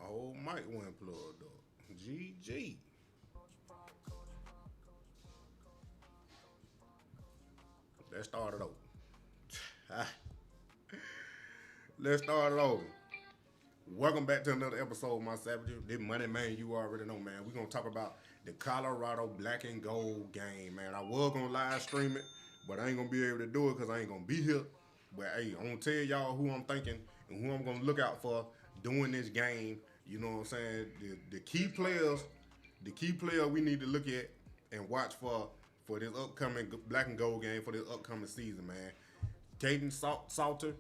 whole mic went plugged up. GG. Let's start it over. Let's start it over. Welcome back to another episode, my savages. This Money Man, you already know, man. We're gonna talk about the Colorado Black and Gold game, man. I was gonna live stream it, but I ain't gonna be able to do it because I ain't gonna be here. But hey, I'm gonna tell y'all who I'm thinking and who I'm gonna look out for doing this game. You know what I'm saying? The key players, the key player we need to look at and watch for this upcoming Black and Gold game for this upcoming season, man. Caden Salter,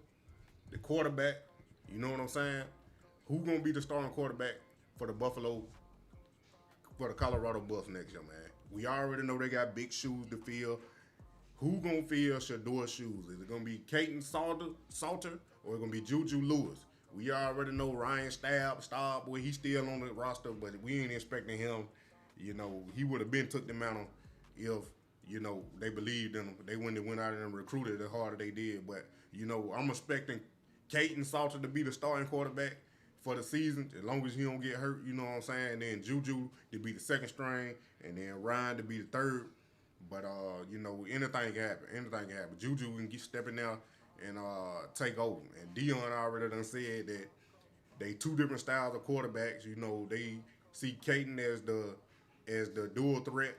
the quarterback. You know what I'm saying? Who gonna be the starting quarterback for the Colorado Buffs next year, man? We already know they got big shoes to fill. Who gonna fill Shedeur's shoes? Is it gonna be Caden Salter or it gonna be Juju Lewis? We already know Ryan Staub, boy, he's still on the roster, but we ain't expecting him. You know, he would have been took the mantle if, you know, they believed in him. They wouldn't have went out and recruited as hard as they did. But, you know, I'm expecting Caden Salter to be the starting quarterback for the season, as long as he don't get hurt, you know what I'm saying? And then Juju to be the second string, and then Ryan to be the third. But, you know, anything can happen. Anything can happen. Juju can get stepping there and take over. And Dion already done said that they two different styles of quarterbacks. You know, they see Caden as the dual threat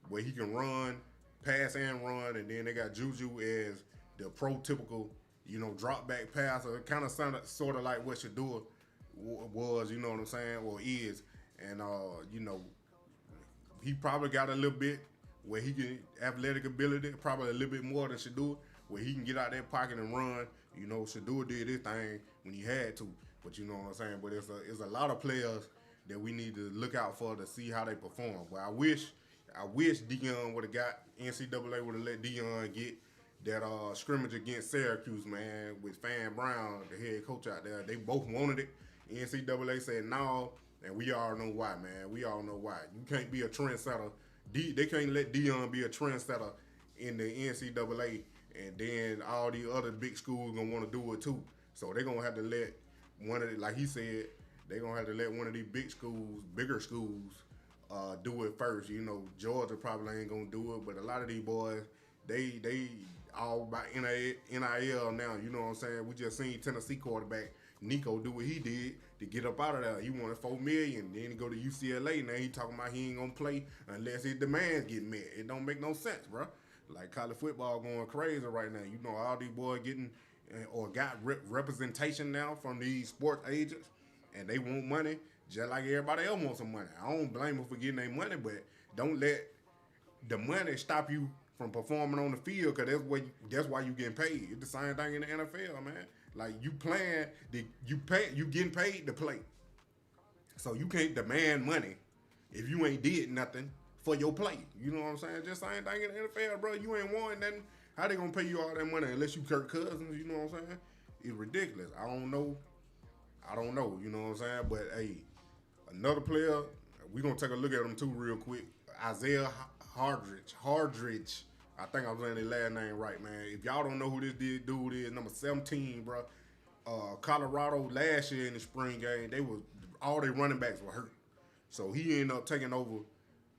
where he can run, pass and run, and then they got Juju as the prototypical, you know, drop back passer. It kind of sounded sort of like what Shedeur was, you know what I'm saying, or is. And, you know, he probably got a little bit where he can athletic ability, probably a little bit more than Shedeur, where he can get out that pocket and run. You know, Shedeur did his thing when he had to, but you know what I'm saying. But it's a lot of players that we need to look out for to see how they perform. But I wish Dion would have got NCAA would have let Dion get that scrimmage against Syracuse, man, with Fan Brown, the head coach out there. They both wanted it. NCAA said no, and we all know why, man. We all know why. You can't be a trendsetter. They can't let Dion be a trendsetter in the NCAA, and then all the other big schools gonna want to do it too. So they're gonna have to let one of the, like he said, they're gonna have to let one of these bigger schools, do it first. You know, Georgia probably ain't gonna do it, but a lot of these boys, they all about NIL now. You know what I'm saying? We just seen Tennessee quarterback Nico do what he did to get up out of there. He wanted $4 million. Then he go to UCLA. Now he talking about he ain't gonna play unless his demands get met. It don't make no sense, bro. Like college football going crazy right now. You know, all these boys getting or got representation now from these sports agents, and they want money just like everybody else wants some money. I don't blame them for getting their money, but don't let the money stop you from performing on the field, because that's why you getting paid. It's the same thing in the NFL, man. Like you playing, you getting paid to play. So you can't demand money if you ain't did nothing for your play. You know what I'm saying? Just same thing in the NFL, bro. You ain't won nothing. How they gonna pay you all that money unless you Kirk Cousins? You know what I'm saying? It's ridiculous. I don't know. You know what I'm saying? But hey, another player, we gonna take a look at him too real quick. Isaiah Hardridge. I think I'm saying his last name right, man. If y'all don't know who this dude is, number 17, bro. Colorado last year in the spring game, all their running backs were hurt. So he ended up taking over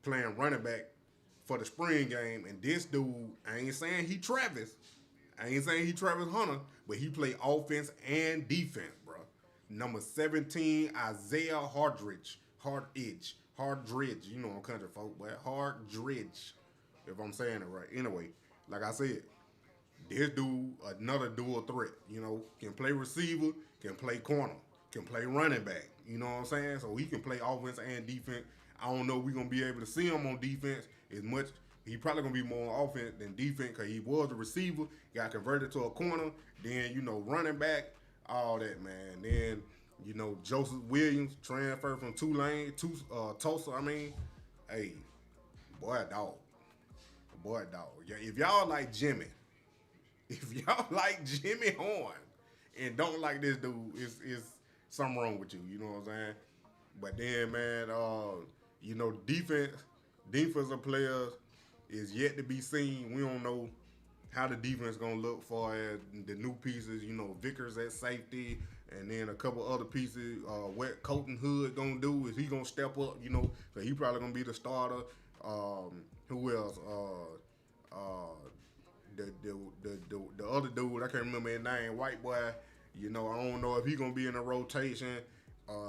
playing running back for the spring game. And this dude, I ain't saying he Travis Hunter, but he played offense and defense, bro. Number 17, Isaiah Hardridge. You know I'm country folk, but Hardridge, if I'm saying it right. Anyway, like I said, this dude, another dual threat, you know, can play receiver, can play corner, can play running back, you know what I'm saying? So he can play offense and defense. I don't know if we're going to be able to see him on defense as much. He probably going to be more on offense than defense because he was a receiver, got converted to a corner, then, you know, running back, all that, man. Then, you know, Joseph Williams transferred from Tulsa, hey, boy, dog. Yeah, if y'all like Jimmy Horn and don't like this dude, it's something wrong with you. You know what I'm saying? But then, man, you know, defensive players is yet to be seen. We don't know how the defense gonna look for the new pieces. You know, Vickers at safety And then a couple other pieces, what Colton Hood gonna do? Is he gonna step up? You know, so he probably gonna be the starter. Who else? The other dude, I can't remember his name, white boy. You know, I don't know if he gonna be in a rotation.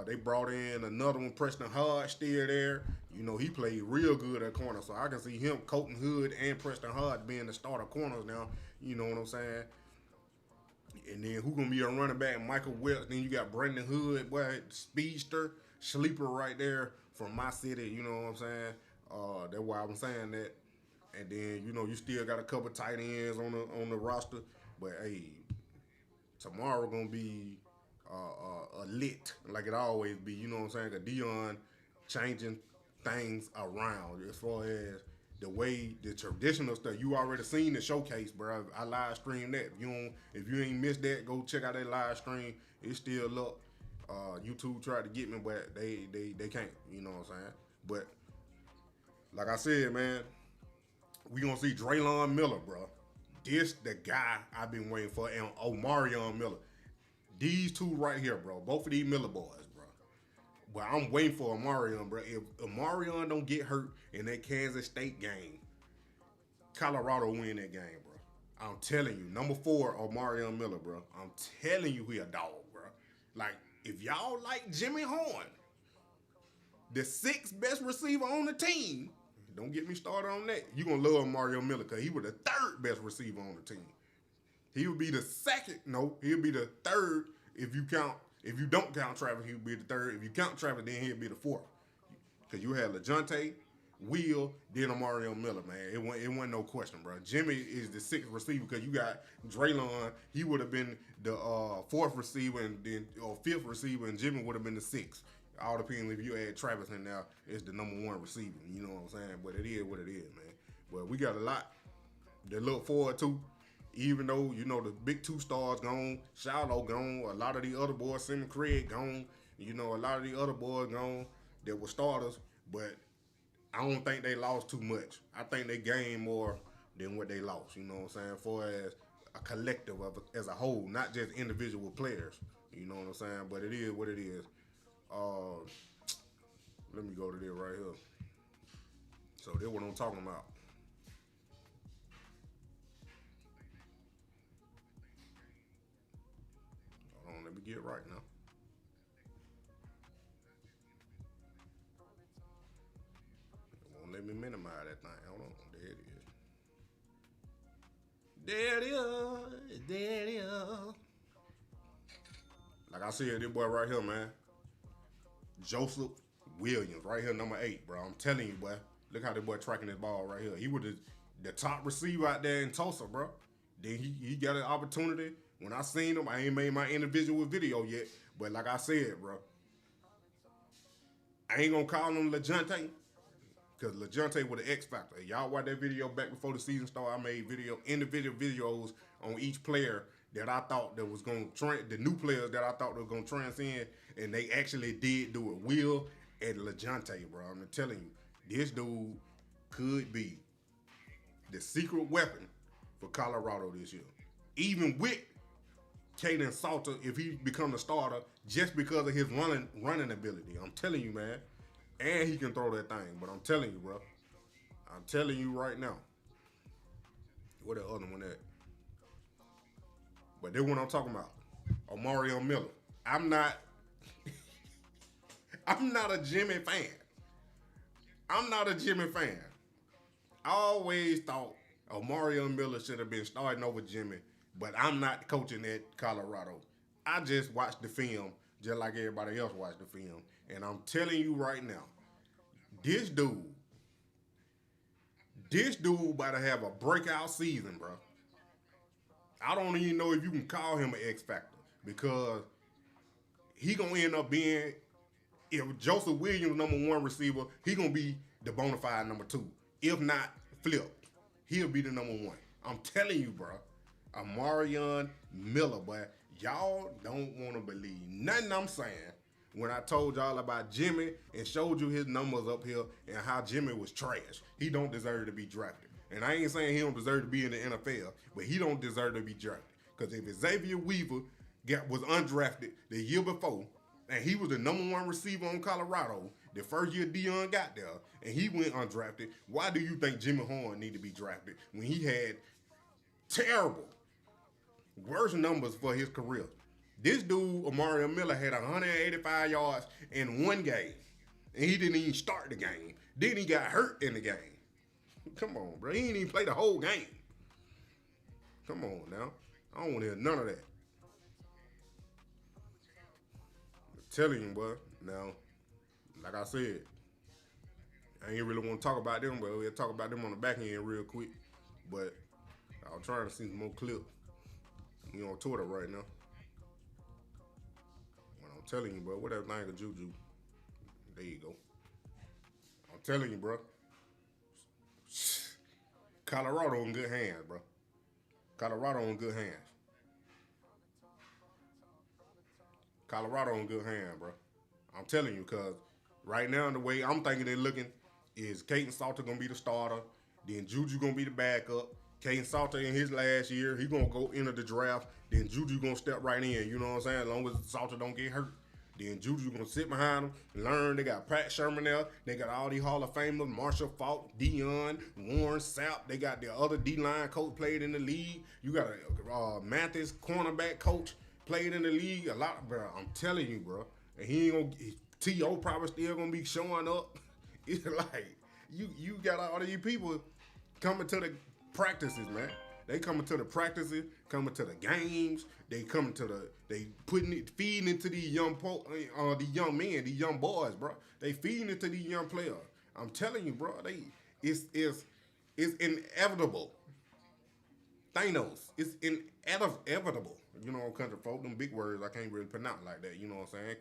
They brought in another one, Preston Hard, still there. You know, he played real good at corner, so I can see him, Colton Hood, and Preston Hard being the starter corners now. You know what I'm saying? And then who gonna be a running back? Michael Welch. Then you got Brandon Hood, boy, speedster, sleeper right there from my city. You know what I'm saying? That's why I'm saying that. And then you know you still got a couple tight ends on the roster, but hey, tomorrow gonna be lit like it always be. You know what I'm saying? Cause Dion changing things around as far as the way the traditional stuff. You already seen the showcase, bro. I live streamed that. If you ain't missed that, go check out that live stream. It's still up. YouTube tried to get me, but they can't. You know what I'm saying? But like I said, man, we gonna see Draylon Miller, bro. This the guy I've been waiting for, and Omarion Miller. These two right here, bro. Both of these Miller boys, bro. But I'm waiting for Omarion, bro. If Omarion don't get hurt in that Kansas State game, Colorado win that game, bro. I'm telling you. Number 4, Omarion Miller, bro. I'm telling you he a dog, bro. Like, if y'all like Jimmy Horn, the 6th best receiver on the team, don't get me started on that. You gonna love Mario Miller because he was the 3rd best receiver on the team. He would be the 2nd. No, he'll be the 3rd if you count. If you don't count Travis, he'll be the 3rd. If you count Travis, then he'll be the 4th. Because you had LeJounte, Will, then Mario Miller, man. It wasn't no question, bro. Jimmy is the 6th receiver because you got Draylon. He would have been the 4th receiver and then or 5th receiver, and Jimmy would have been the 6th. All depends if you add Travis in now, it's the number 1 receiver. You know what I'm saying? But it is what it is, man. But we got a lot to look forward to. Even though, you know, the big 2 stars gone, Shiloh gone, a lot of the other boys, Simon Craig gone, you know, a lot of the other boys gone that were starters, but I don't think they lost too much. I think they gained more than what they lost, you know what I'm saying, for as a collective as a whole, not just individual players, you know what I'm saying, but it is what it is. Let me go to this right here. So this what I'm talking about. Hold on, let me get it right now. It won't let me minimize that thing. Hold on, there it is. There it is. There it is. Like I said, this boy right here, man. Joseph Williams, right here, number 8, bro. I'm telling you, boy. Look how this boy tracking this ball right here. He was the top receiver out there in Tulsa, bro. Then he got an opportunity. When I seen him, I ain't made my individual video yet. But like I said, bro, I ain't gonna call him LeJounte, because LeJounte was the X factor. Y'all watch that video back before the season started. I made individual videos on each player that I thought that was gonna the new players that I thought were gonna transcend, and they actually did do it. Will and LeJounte, bro. I'm telling you, this dude could be the secret weapon for Colorado this year. Even with Caden Salter, if he becomes a starter, just because of his running ability. I'm telling you, man. And he can throw that thing. But I'm telling you, bro. I'm telling you right now. What the other one at? But then what I'm talking about, Omarion Miller. I'm not a Jimmy fan. I'm not a Jimmy fan. I always thought Omarion Miller should have been starting over Jimmy, but I'm not coaching at Colorado. I just watched the film just like everybody else watched the film. And I'm telling you right now, this dude about to have a breakout season, bro. I don't even know if you can call him an X Factor, because he gonna end up being, if Joseph Williams number 1 receiver, he gonna be the bona fide number 2. If not flipped, he'll be the number 1. I'm telling you, bro. Omarion Miller, but y'all don't want to believe nothing I'm saying when I told y'all about Jimmy and showed you his numbers up here and how Jimmy was trash. He don't deserve to be drafted. And I ain't saying he don't deserve to be in the NFL, but he don't deserve to be drafted. Because if Xavier Weaver was undrafted the year before, and he was the #1 receiver on Colorado the first year Deion got there, and he went undrafted. Why do you think Jimmy Horn need to be drafted when he had terrible, worst numbers for his career? This dude, Amari Miller, had 185 yards in one game, and he didn't even start the game. Then he got hurt in the game. Come on, bro. He didn't even play the whole game. Come on now. I don't want to hear none of that. I'm telling you, bro. Now, like I said, I ain't really want to talk about them, but we'll talk about them on the back end real quick. But I'm trying to see some more clips. We on Twitter right now. But I'm telling you, bro, what that thing of Juju. There you go. I'm telling you, bro. Colorado in good hands, bro. Colorado in good hands. Colorado in good hands, bro. I'm telling you, because right now, the way I'm thinking they're looking is Caden Salter going to be the starter. Then Juju going to be the backup. Caden Salter in his last year, he going to go into the draft. Then Juju going to step right in. You know what I'm saying? As long as Salter don't get hurt. Then Juju going to sit behind him and learn. They got Pat Sherman there. They got all these Hall of Famers, Marshall Faulk, Deion, Warren Sapp. They got the other D-line coach played in the league. You got a Mathis cornerback coach played in the league. A lot, bro. I'm telling you, bro. And he ain't going to, T.O. probably still going to be showing up. It's like, you got all of you people coming to the practices, man. They coming to the practices, coming to the games. They coming to they feeding into these young men, these young boys, bro. They feeding into these young players. I'm telling you, bro. It's inevitable. Thanos. It's inevitable. You know, country folk, them big words I can't really pronounce like that. You know what I'm saying?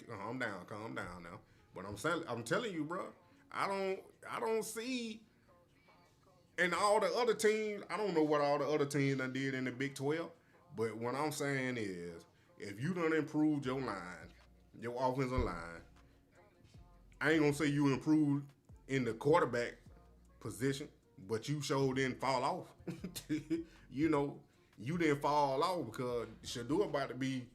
Calm down now. But I'm telling you, bro. I don't see. And all the other teams, I don't know what all the other teams done did in the Big 12, but what I'm saying is, if you done improved your line, your offensive line, I ain't gonna say you improved in the quarterback position, but you sure didn't fall off. You know, you didn't fall off because Shedeur about to be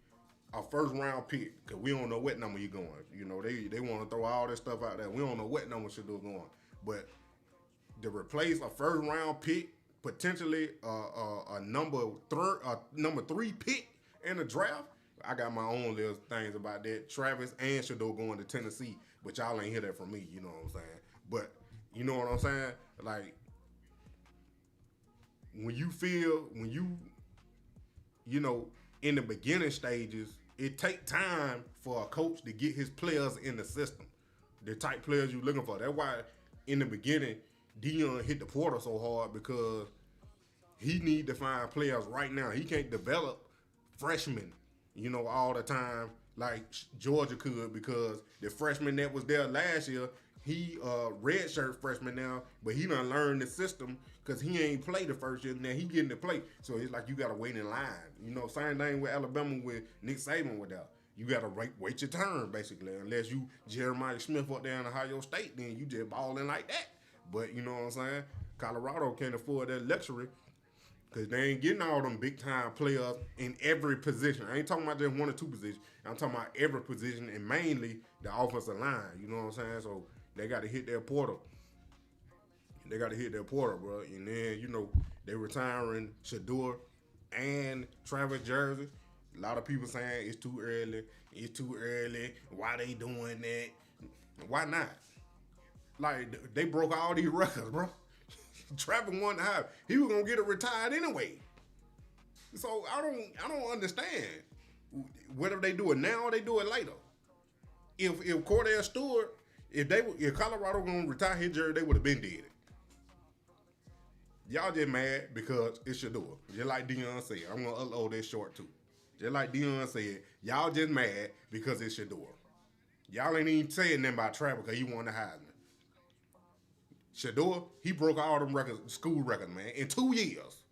a first-round pick, because we don't know what number you're going. You know, they want to throw all this stuff out there. We don't know what number Shedeur going, but to replace a first-round pick, potentially a number 3 pick in the draft, I got my own little things about that. Travis and Shedeur going to Tennessee, but y'all ain't hear that from me, you know what I'm saying? But you know what I'm saying? Like, when you know, in the beginning stages, it take time for a coach to get his players in the system, the type players you're looking for. That's why in the beginning, Deion hit the portal so hard, because he need to find players right now. He can't develop freshmen, you know, all the time like Georgia could, because the freshman that was there last year, he redshirt freshman now, but he done learned the system because he ain't played the first year. Now he getting to play, so it's like you gotta wait in line. You know, same thing with Alabama with Nick Saban with that. You gotta wait your turn basically, unless you Jeremiah Smith up there in Ohio State, then you just balling like that. But you know what I'm saying? Colorado can't afford that luxury because they ain't getting all them big-time players in every position. I ain't talking about just 1 or 2 positions. I'm talking about every position, and mainly the offensive line. You know what I'm saying? So they got to hit their portal. Bro. And then, you know, they retiring Shedeur and Travis Jersey. A lot of people saying it's too early. Why they doing that? Why not? Like, they broke all these records, bro. Travis won the high. He was gonna get it retired anyway. So I don't understand whether they do it now or they do it later. If Cordell Stewart, if Colorado gonna retire his jersey, they would have been dead. Y'all just mad because it's Shedeur. Just like Deion said. I'm gonna upload this short too. Just like Deion said, y'all just mad because it's Shedeur. Y'all ain't even saying nothing about Travis because he won the Heisman. Shedeur, he broke all them records, school records, man, in 2 years.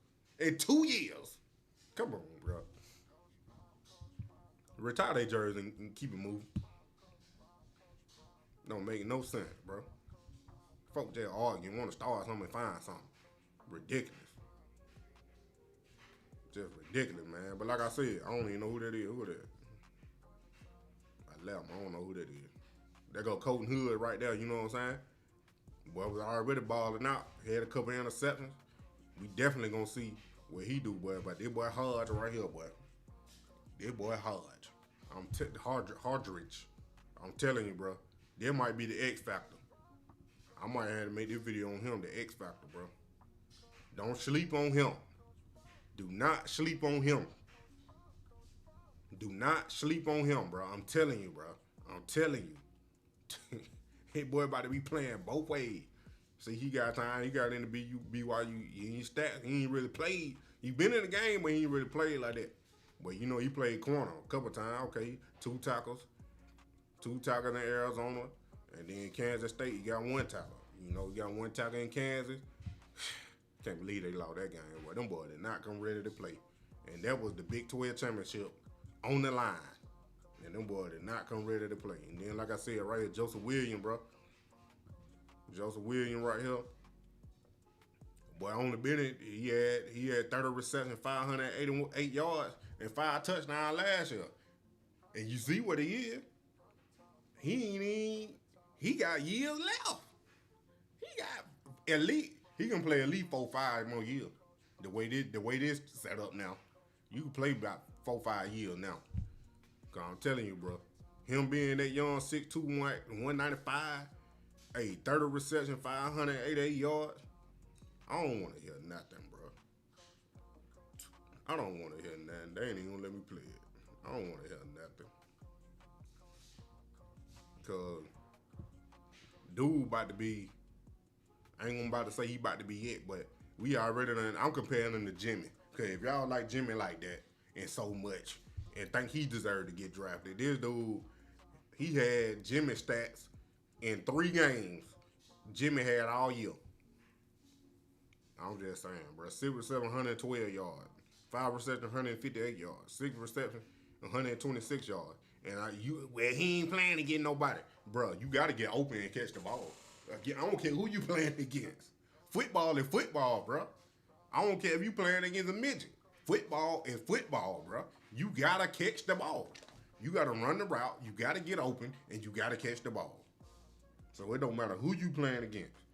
Come on, bro. Retire their jersey and keep it moving. Don't make no sense, bro. Folk just arguing, want to start something and find something. Ridiculous. Just ridiculous, man. But like I said, I don't even know who that is. Who that? I left him. I don't know who that is. There go Colton Hood right there. You know what I'm saying? Boy was already balling out. Had a couple interceptions. We definitely gonna see what he do, boy. But this boy Hodge right here, boy. This boy Hodge. Hardridge. I'm telling you, bro. There might be the X factor. I might have to make this video on him, the X factor, bro. Don't sleep on him. Do not sleep on him. Do not sleep on him, bro. I'm telling you, bro. I'm telling you. Hey, boy about to be playing both ways. See, he got time. He got in the BYU. He ain't stats. He ain't really played. He been in the game, but he ain't really played like that. But, you know, he played corner a couple times. Okay, 2 tackles. 2 tackles in Arizona. And then Kansas State, he got 1 tackle. You know, he got 1 tackle in Kansas. Can't believe they lost that game. Boy, them boys did not come ready to play. And that was the Big 12 championship on the line. And them boys did not come ready to play. And then, like I said, right here, Joseph Williams, bro. Joseph Williams right here. Boy, on the bench, he had 30 receptions, 588 yards, and 5 touchdowns last year. And you see what he is. He got years left. He got elite. He can play at least 4-5 more years. The way this set up now, you can play about 4-5 years now. Cause I'm telling you, bro, him being that young, 6'2", 195, 30 reception, 588 yards. I don't want to hear nothing, bro. I don't want to hear nothing. They ain't even gonna let me play it. I don't want to hear nothing. Cause dude about to be, I ain't gonna about to say he about to be it, but we already done, I'm comparing him to Jimmy. Cause if y'all like Jimmy like that and so much and think he deserved to get drafted, this dude, he had Jimmy stats in 3 games Jimmy had all year. I'm just saying, bro. 6 receptions, 112 yards. 5 receptions, 158 yards. 6 receptions, 126 yards. And he ain't playing to get nobody. Bro, you got to get open and catch the ball. I don't care who you playing against. Football is football, bro. I don't care if you playing against a midget. Football is football, bro. You got to catch the ball. You got to run the route. You got to get open, and you got to catch the ball. So it don't matter who you playing against.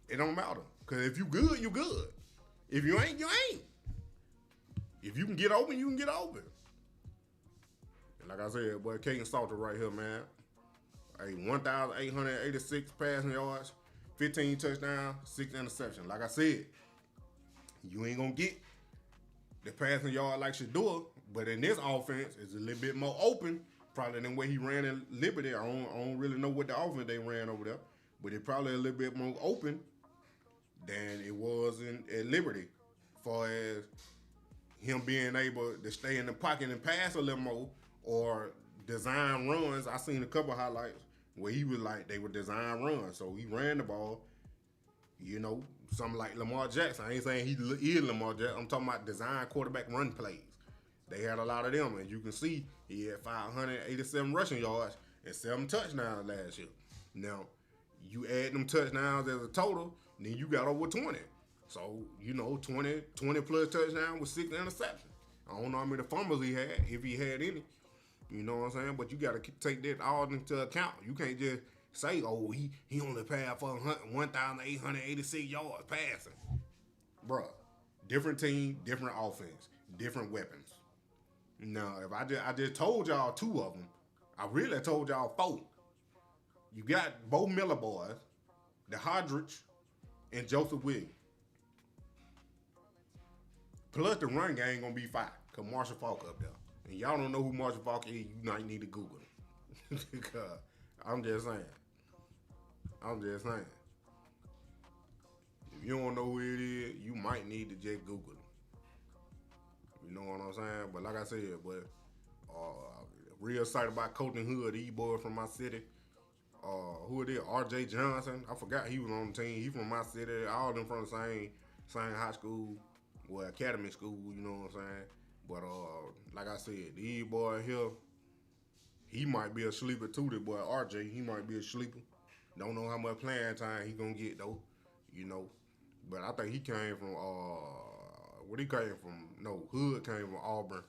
It don't matter. Because if you good, you good. If you ain't, you ain't. If you can get open, you can get open. And like I said, boy, Caden Salter right here, man. 1,886 passing yards, 15 touchdowns, 6 interceptions. Like I said, you ain't going to get the passing yard like Shedeur, but in this offense, it's a little bit more open, probably than what he ran in Liberty. I don't really know what the offense they ran over there, but it's probably a little bit more open than it was at Liberty, as far as him being able to stay in the pocket and pass a little more or design runs. I seen a couple of highlights where he was like, they were design runs. So he ran the ball, you know, something like Lamar Jackson. I ain't saying he is Lamar Jackson. I'm talking about design quarterback run plays. They had a lot of them, and you can see he had 587 rushing yards and 7 touchdowns last year. Now, you add them touchdowns as a total, then you got over 20. So, you know, 20 plus touchdowns with 6 interceptions. I don't know how many fumbles he had, if he had any. You know what I'm saying? But you got to take that all into account. You can't just say, oh, he only passed for 1,886 yards passing. Bruh, different team, different offense, different weapons. Now, if I just told y'all 2 of them, I really told y'all 4. You got both Miller boys, the Hodrich, and Joseph Williams. Plus the run game gonna be fine, cause Marshall Faulk up there. And y'all don't know who Marshall Faulk is, you might need to Google him. Because I'm just saying. If you don't know who it is, you might need to just Google him. You know what I'm saying? But like I said, real excited about Colton Hood, these boys from my city. Who it is? R.J. Johnson. I forgot he was on the team. He from my city. All of them from the same high school, well, academy school, you know what I'm saying? But like I said, these boy here, he might be a sleeper too. The boy RJ, he might be a sleeper. Don't know how much playing time he gonna get though, you know. But I think he came from Where he came from? No, Hood came from Auburn.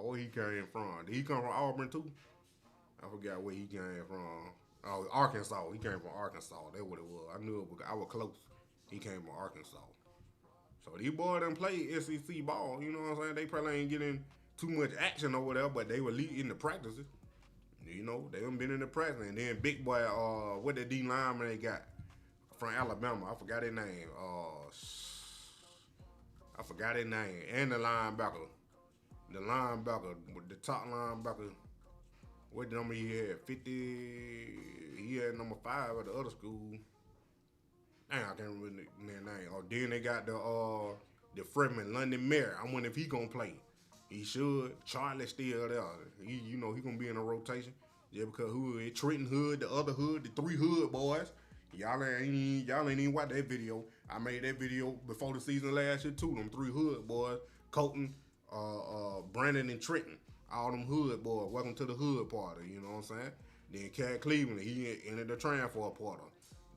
Where he came from? Did he come from Auburn too? I forgot where he came from. Oh, Arkansas. He came from Arkansas. That's what it was. I knew it because I was close. He came from Arkansas. So these boys done play SEC ball. You know what I'm saying? They probably ain't getting too much action over there, but they were in the practices. You know, they done been in the practice. And then big boy, what the D lineman they got from Alabama? I forgot his name. I forgot his name. And the linebacker. The linebacker, the top linebacker. What number he had? 50. He had number 5 at the other school. Dang, I can't remember their name. Oh, then they got the freshman London Mare. I wonder if he gonna play. He should. Charlie still there. He gonna be in a rotation. Yeah, because Hood, Trenton Hood, the other Hood, the 3 Hood boys. Y'all ain't even watch that video. I made that video before the season last year too. Them 3 Hood boys, Colton, Brandon, and Trenton. All them Hood boys. Welcome to the Hood party. You know what I'm saying? Then Cat Cleveland, he entered the transfer portal,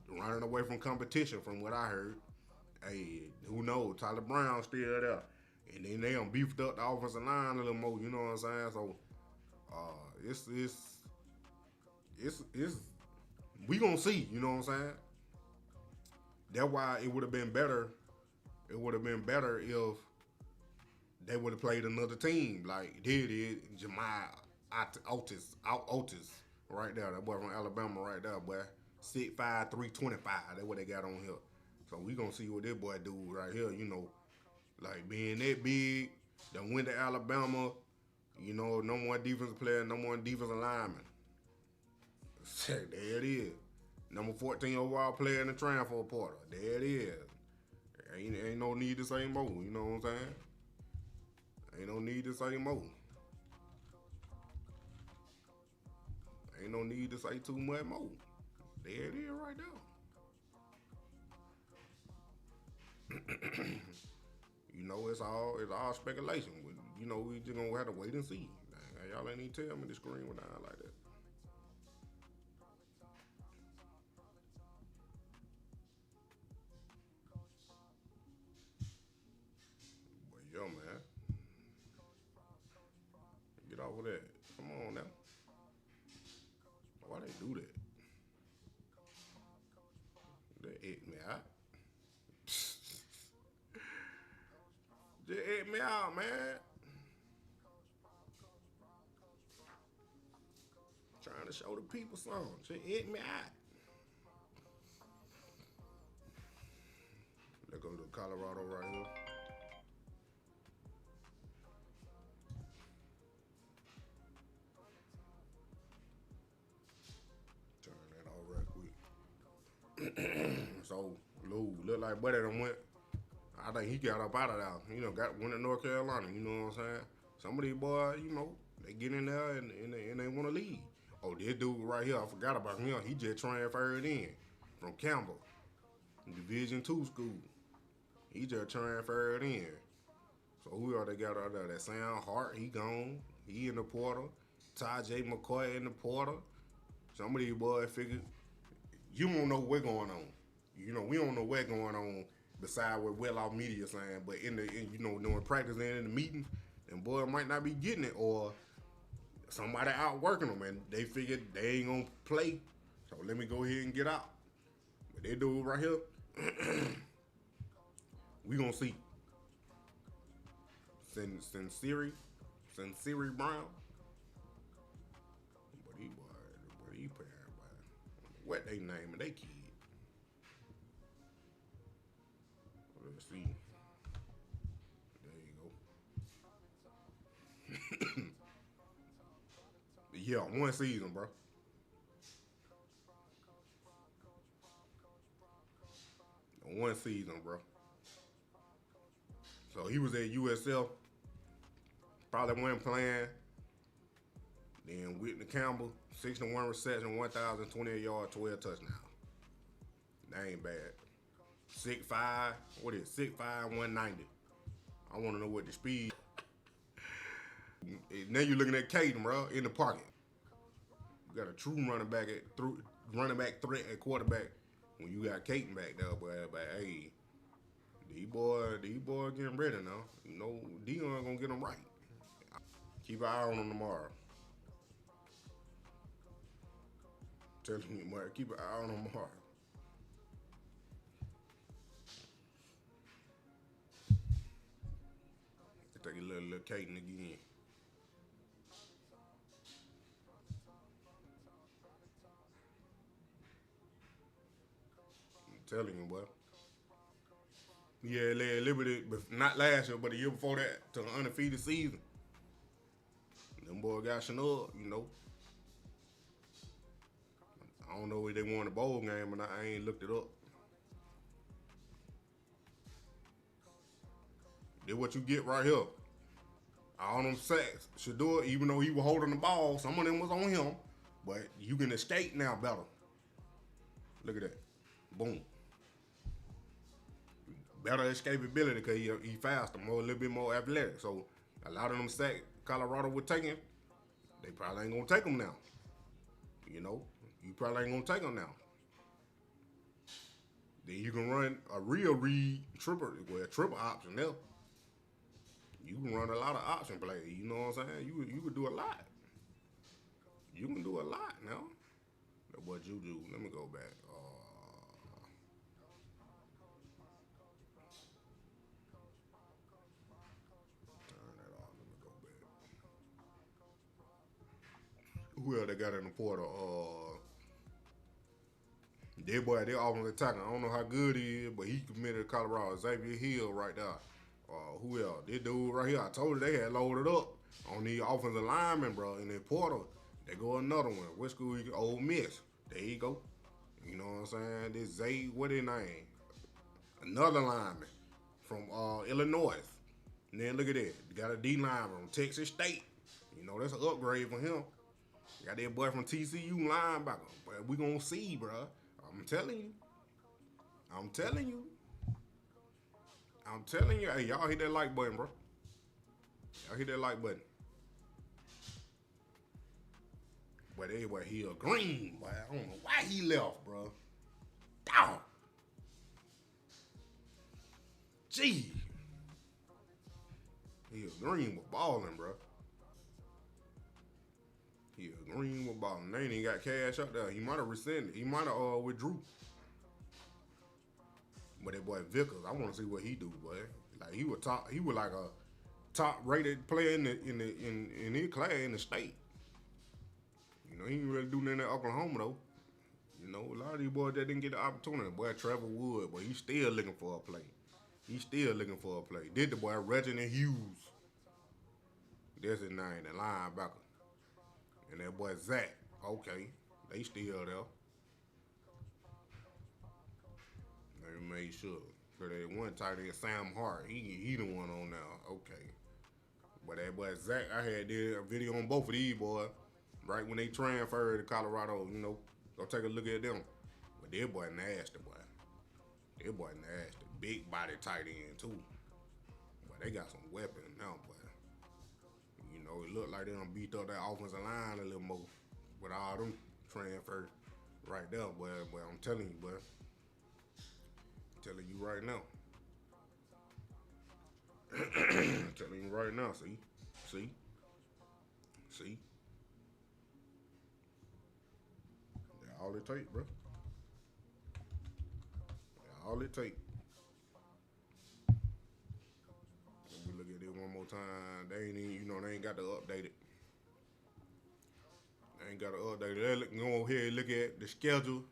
running away from competition. From what I heard, hey, who knows? Tyler Brown still there, and then they done beefed up the offensive line a little more. You know what I'm saying? So, it's we gonna see. You know what I'm saying? That's why it would have been better. It would have been better if they would have played another team like they did. Jemiah Otis, right there. That boy from Alabama, right there, boy. 6'5", 325. That's what they got on here. So we gonna see what this boy do right here. You know, like being that big, then went to Alabama. You know, no more defensive player, no more defensive lineman. There it is. Number 14 overall player in the transfer portal. There it is. Ain't no need to say more. You know what I'm saying? Ain't no need to say more. Ain't no need to say too much more. There it is right there. You know, it's all speculation. You know, we just gonna have to wait and see. Y'all ain't even tell me the screen went down like that. But yo, man, get off of that. Come on now. Why they do that? They ate me out. Just ate me out, man. Trying to show the people something. Just ate me out. Let's go to Colorado right here. Turn that off right quick. So, Lou, look like Buddy done went. I think he got up out of there. You know, went to North Carolina. You know what I'm saying? Some of these boys, you know, they get in there and they want to leave. Oh, this dude right here, I forgot about him. He just transferred in from Campbell, Division II school. He just transferred in. So who are they got out there? That Sam Hart, he gone. He in the portal. Ty J. McCoy in the portal. Some of these boys figured, you don't know what's going on. You know, we don't know what's going on besides what well-off media saying. But during practice and in the meetings, them boys might not be getting it, or somebody out working them, and they figured they ain't gonna play. So let me go ahead and get out. But they do it right here. We gonna see. Sincere Brown. But he parent, what they naming they kid? Let's see. There you go. Yeah, 1 season, bro. One season, bro. So he was at USF. Probably wasn't playing. Then Whitney Campbell, 61 reception, 1,028 yards, 12 touchdowns. That ain't bad. 6'5", what is it? 6'5", 190. I want to know what the speed. Now you're looking at Caden, bro, in the pocket. You got a true running back threat at quarterback when you got Caden back there, but hey, These boy getting ready now. You know, Dion gonna get them right. Keep an eye on them tomorrow. Telling you, Mark, keep an eye on them tomorrow. Take a little Caden again. I'm telling you, boy. Yeah, led Liberty, but not last year, but the year before that, to an undefeated season. Them boy got snubbed, you know. I don't know if they won the bowl game or not. I ain't looked it up. This what you get right here. All them sacks. Shedeur, even though he was holding the ball, some of them was on him. But you can escape now better. Look at that. Boom. Better escapability because he faster, a little bit more athletic. So a lot of them sacks Colorado were taking, they probably ain't going to take them now. You know, you probably ain't going to take them now. Then you can run a real read triple option there. You can run a lot of option plays. You know what I'm saying? You could do a lot. You can do a lot now. That boy Juju. Let me go back. Turn that off. Let me go back. Who else they got in the portal? That boy, their offensive tackle. I don't know how good he is, but he committed to Colorado. Xavier Hill right there. Who else? This dude right here. I told you they had loaded up on the offensive lineman, bro. In the portal, they go another one. What school? Ole Miss. There you go. You know what I'm saying? This Zay, what his name? Another lineman from Illinois. And then look at that. Got a D lineman from Texas State. You know, that's an upgrade for him. Got that boy from TCU linebacker. But we gonna see, bro. I'm telling you. I'm telling you. I'm telling you. Hey, y'all hit that like button, bro. Y'all hit that like button. But anyway, he a green. But I don't know why he left, bro. Down. Gee. He a green with balling, bro. He a green with balling. They ain't even got cash up there. He might have rescinded. He might have withdrew. But that boy Vickers, I want to see what he do, boy. Like he was top. He was like a top rated player in his class in the state. You know, he didn't really do nothing at Oklahoma though. You know, a lot of these boys that didn't get the opportunity. Boy, Trevor Wood, boy, he's still looking for a play. He's still looking for a play. Did the boy Reginald Hughes? That's his name, the linebacker. And that boy Zach. Okay, they still there. They made sure. Cause that one tight end, Sam Hart, he the one on now. Okay. But that boy Zach, I had did a video on both of these boys. Right when they transferred to Colorado, you know, go take a look at them. But that boy nasty, boy. That boy nasty. Big body tight end too. But they got some weapons now, boy. You know, it looked like they done beat up that offensive line a little more with all them transfers right there, boy. But I'm telling you, boy. I'm telling you right now. I'm telling you right now, see? That's all it take, bro. That's all it take. Let me look at it one more time. They ain't even, you know, they ain't got to update it. They ain't got to update it. They go ahead and look at the schedule.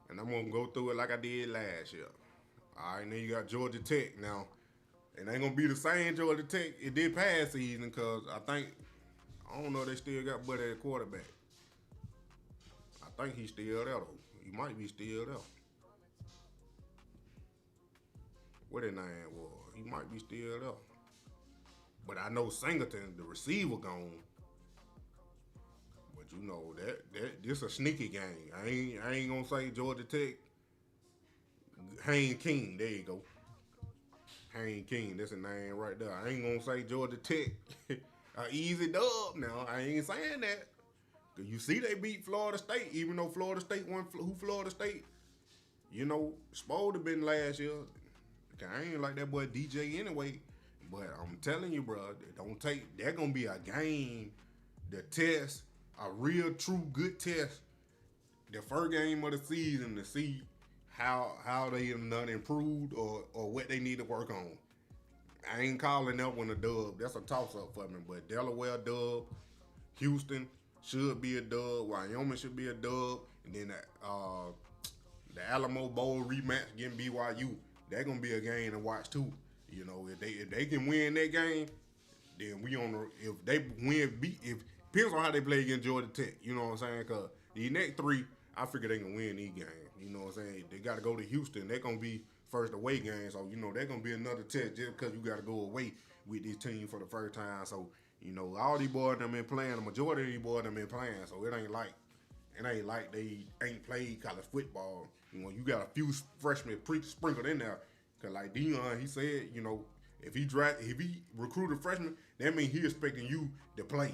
And I'm going to go through it like I did last year. All right, now you got Georgia Tech. Now, it ain't going to be the same Georgia Tech it did past season because I don't know if they still got Buddy at quarterback. I think he's still there, though. He might be still there. What his name was. He might be still there. But I know Singleton, the receiver, gone. But you know, that this a sneaky game. I ain't going to say Georgia Tech. Hayne King, there you go. Hayne King, that's a name right there. I ain't gonna say Georgia Tech easy dub now. I ain't saying that. Cause you see they beat Florida State, even though Florida State won. Who Florida State? You know, supposed to been last year. I ain't like that boy DJ anyway. But I'm telling you, bro, don't take. They're gonna be a game, the test, a real, true, good test. The first game of the season to see how they have not improved or what they need to work on. I ain't calling that one a dub. That's a toss up for me. But Delaware dub, Houston should be a dub. Wyoming should be a dub, and then the Alamo Bowl rematch against BYU. That's gonna be a game to watch too. You know, if they can win that game, then we on the, if they win if depends on how they play against Georgia Tech. You know what I'm saying? Cause the next three, I figure they can win these games. You know what I'm saying? They got to go to Houston. They're gonna be first away game, so you know they're gonna be another test just because you got to go away with this team for the first time. So you know all these boys that been playing, the majority of these boys that been playing. So it ain't like they ain't played college football. You know, you got a few freshmen sprinkled in there. Cause like Dion, he said, you know, if he recruited freshmen, that means he expecting you to play.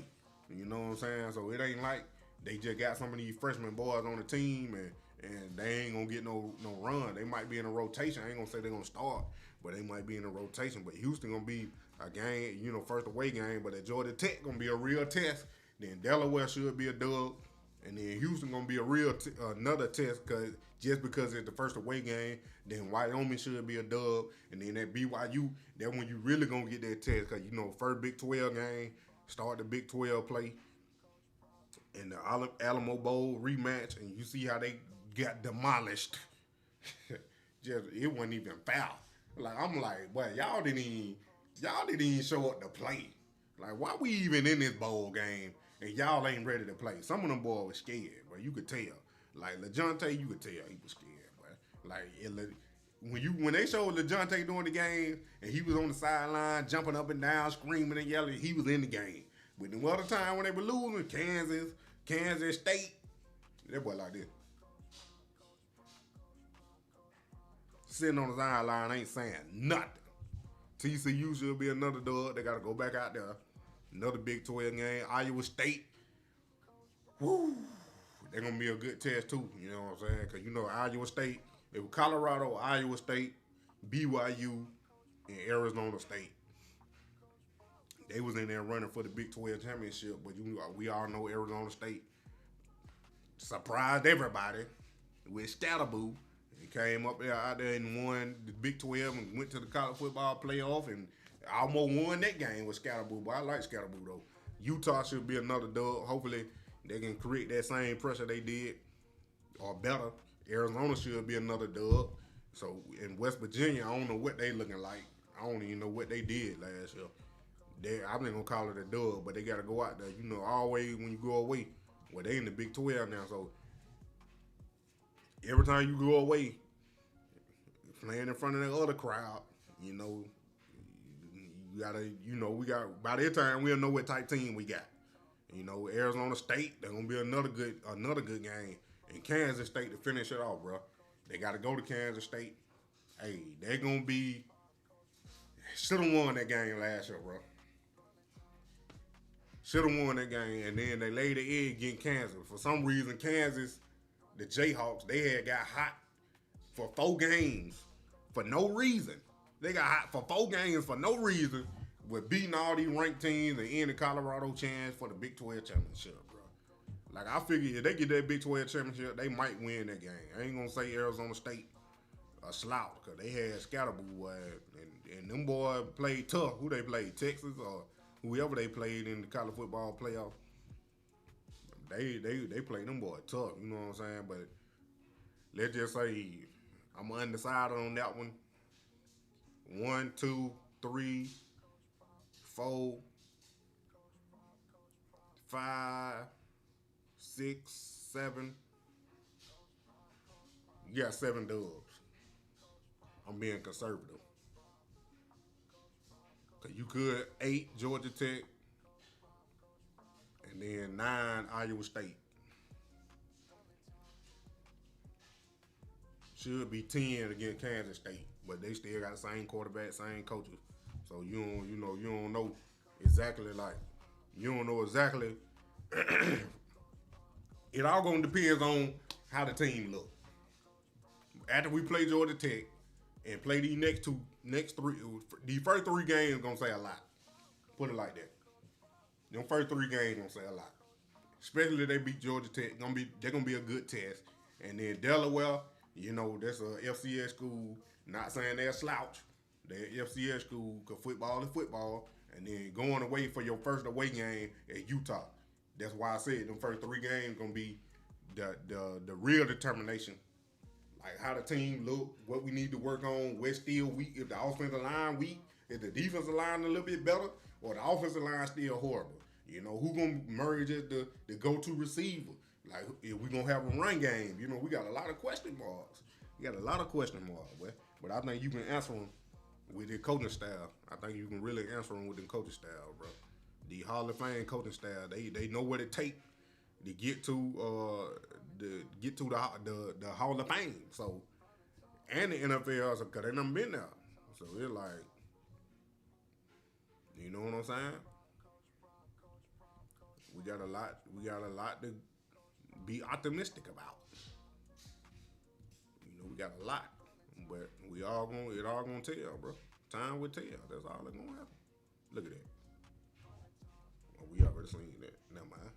You know what I'm saying? So it ain't like they just got some of these freshman boys on the team and they ain't gonna get no run. They might be in a rotation. I ain't gonna say they're gonna start, but they might be in a rotation. But Houston gonna be a game, you know, first away game. But at Georgia Tech gonna be a real test. Then Delaware should be a dub. And then Houston gonna be a real another test just because it's the first away game. Then Wyoming should be a dub, and then that BYU, that when you really gonna get that test, cause you know first Big 12 game, start the Big 12 play, and the Alamo Bowl rematch, and you see how they got demolished. Just it wasn't even foul. Like I'm like, boy, y'all didn't even show up to play. Like why we even in this bowl game? And y'all ain't ready to play. Some of them boys were scared, but you could tell. Like LeJohntay, you could tell he was scared, but like when they showed LeJohntay during the game and he was on the sideline jumping up and down, screaming and yelling, he was in the game. But the other time when they were losing, Kansas State, that boy like this. Sitting on the sideline ain't saying nothing. TCU should be another dub. They got to go back out there. Another Big 12 game. Iowa State. Woo. They're going to be a good test, too. You know what I'm saying? Because, you know, Iowa State, it was Colorado, Iowa State, BYU, and Arizona State. They was in there running for the Big 12 championship, but we all know Arizona State surprised everybody with Scatterboo. He came up there out there and won the Big 12 and went to the college football playoff and almost won that game with Scatterboo, but I like Scatterboo though. Utah should be another dub. Hopefully they can create that same pressure they did or better. Arizona should be another dub. So in West Virginia, I don't know what they looking like. I don't even know what they did last year. I'm not gonna call it a dub, but they gotta go out there. You know, always when you go away, well they in the Big 12 now, so every time you go away, playing in front of that other crowd, you know, you gotta, you know, we got by that time we'll know what type team we got. You know, Arizona State, they're gonna be another good game. And Kansas State to finish it off, bro. They gotta go to Kansas State. Hey, they're gonna be should have won that game last year, bro. Should have won that game, and then they laid the egg against Kansas. For some reason, Kansas, the Jayhawks, they had got hot for 4 games for no reason. They got hot for 4 games for no reason with beating all these ranked teams and ending Colorado chance for the Big 12 championship, bro. Like, I figure if they get that Big 12 championship, they might win that game. I ain't going to say Arizona State a slouch because they had Scatterboo, and them boys played tough. Who they played, Texas or whoever they played in the college football playoff. They played them boys tough, you know what I'm saying? But let's just say I'm undecided on that one. 1, 2, 3, 4, 5, 6, 7. You got 7 dubs. I'm being conservative. Cause you could 8 Georgia Tech, and then 9 Iowa State. Should be 10 against Kansas State, but they still got the same quarterback, same coaches. So you don't know exactly It all gonna depends on how the team look. After we play Georgia Tech, and play these first 3 games gonna say a lot. Put it like that. Them first 3 games gonna say a lot. Especially if they beat Georgia Tech. They're gonna be a good test. And then Delaware, that's a FCS school. Not saying they're a slouch. They're an FCS school because football is football. And then going away for your first away game at Utah. That's why I said them first 3 games gonna be the real determination. Like how the team look, what we need to work on, what's still weak, if the offensive line weak, if the defensive line a little bit better, or the offensive line still horrible. Who gonna merge as the go-to receiver? Like if we gonna have a run game, we got a lot of question marks. But I think you can answer them with the coaching staff. I think you can really answer them with the coaching staff, bro. The Hall of Fame coaching staff, they know what it takes to get to the Hall of Fame. So, and the NFL, because they done been there. So it's like, you know what I'm saying? We got a lot to be optimistic about. We got a lot, but it all gonna tell, bro. Time will tell. That's all that's gonna happen. Look at that. Oh, we already seen that. Never mind.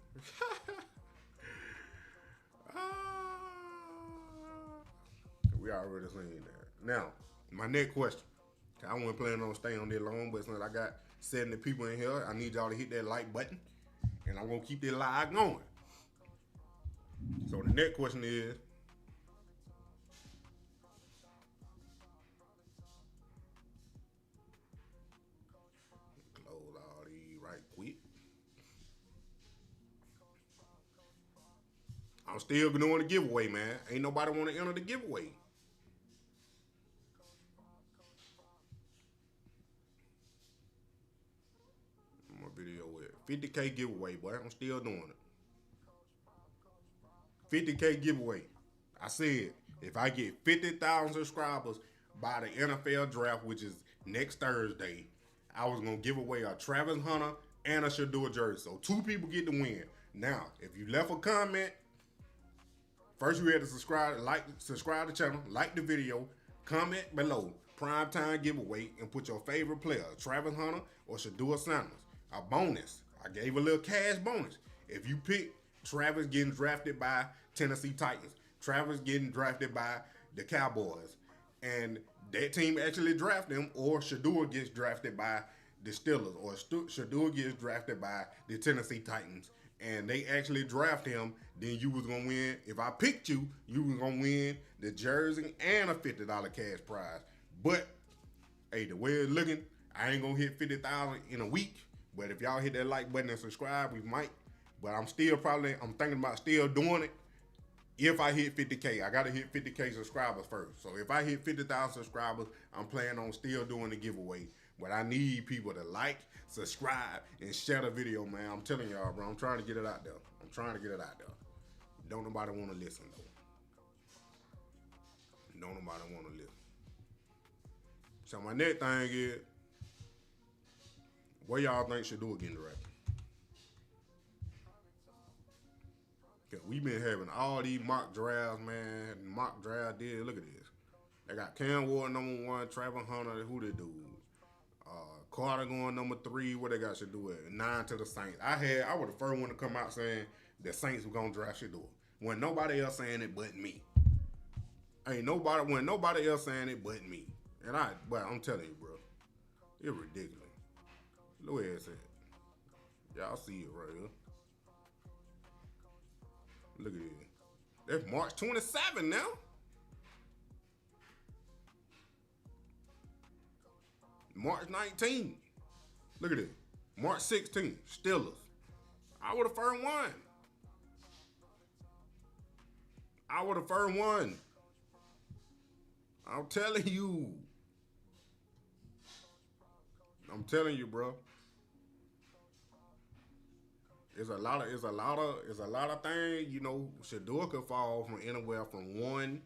We already seen that. Now, my next question. I wasn't planning on staying on that long, but since I got 70 people in here, I need y'all to hit that like button. And I'm going to keep this live going. So the next question is, close all these right quick. I'm still doing the giveaway, man. Ain't nobody want to enter the giveaway. My video with 50K giveaway, boy. I'm still doing it. 50K giveaway. I said, if I get 50,000 subscribers by the NFL draft, which is next Thursday, I was going to give away a Travis Hunter and a Shedeur jersey. So 2 people get to win. Now, if you left a comment, first you had to subscribe to the channel, like the video, comment below, PrimeTime giveaway, and put your favorite player, Travis Hunter or Shedeur Sanders. A bonus. I gave a little cash bonus. If you pick Travis getting drafted by Tennessee Titans, Travis getting drafted by the Cowboys, and that team actually draft him, or Shedeur gets drafted by the Steelers, or Shedeur gets drafted by the Tennessee Titans, and they actually draft him, then you was gonna win. If I picked you, you was gonna win the jersey and a $50 cash prize. But hey, the way it's looking, I ain't gonna hit 50,000 in a week. But if y'all hit that like button and subscribe, we might. But I'm thinking about still doing it. If I hit 50K, I gotta hit 50K subscribers first. So if I hit 50,000 subscribers, I'm planning on still doing the giveaway. But I need people to like, subscribe, and share the video, man. I'm telling y'all, bro. I'm trying to get it out there. Don't nobody want to listen, though. Don't nobody want to listen. So my next thing is, what y'all think Shedeur getting drafted? Cause we been having all these mock drafts, man. Mock draft deal. Look at this. They got Cam Ward #1, Travis Hunter. Who they do? Carter going #3. What they got Shedeur at? 9 to the Saints. I was the first one to come out saying the Saints were gonna draft Shedeur. When nobody else saying it but me. When nobody else saying it but me. But I'm telling you, bro, it's ridiculous. Look where it's at. Y'all see it right here. Look at it. That's March 27 now. March 19. Look at it. March 16. Steelers. I would have first one. I'm telling you. Bro. It's a lot of things, Shedeur could fall from anywhere from 1.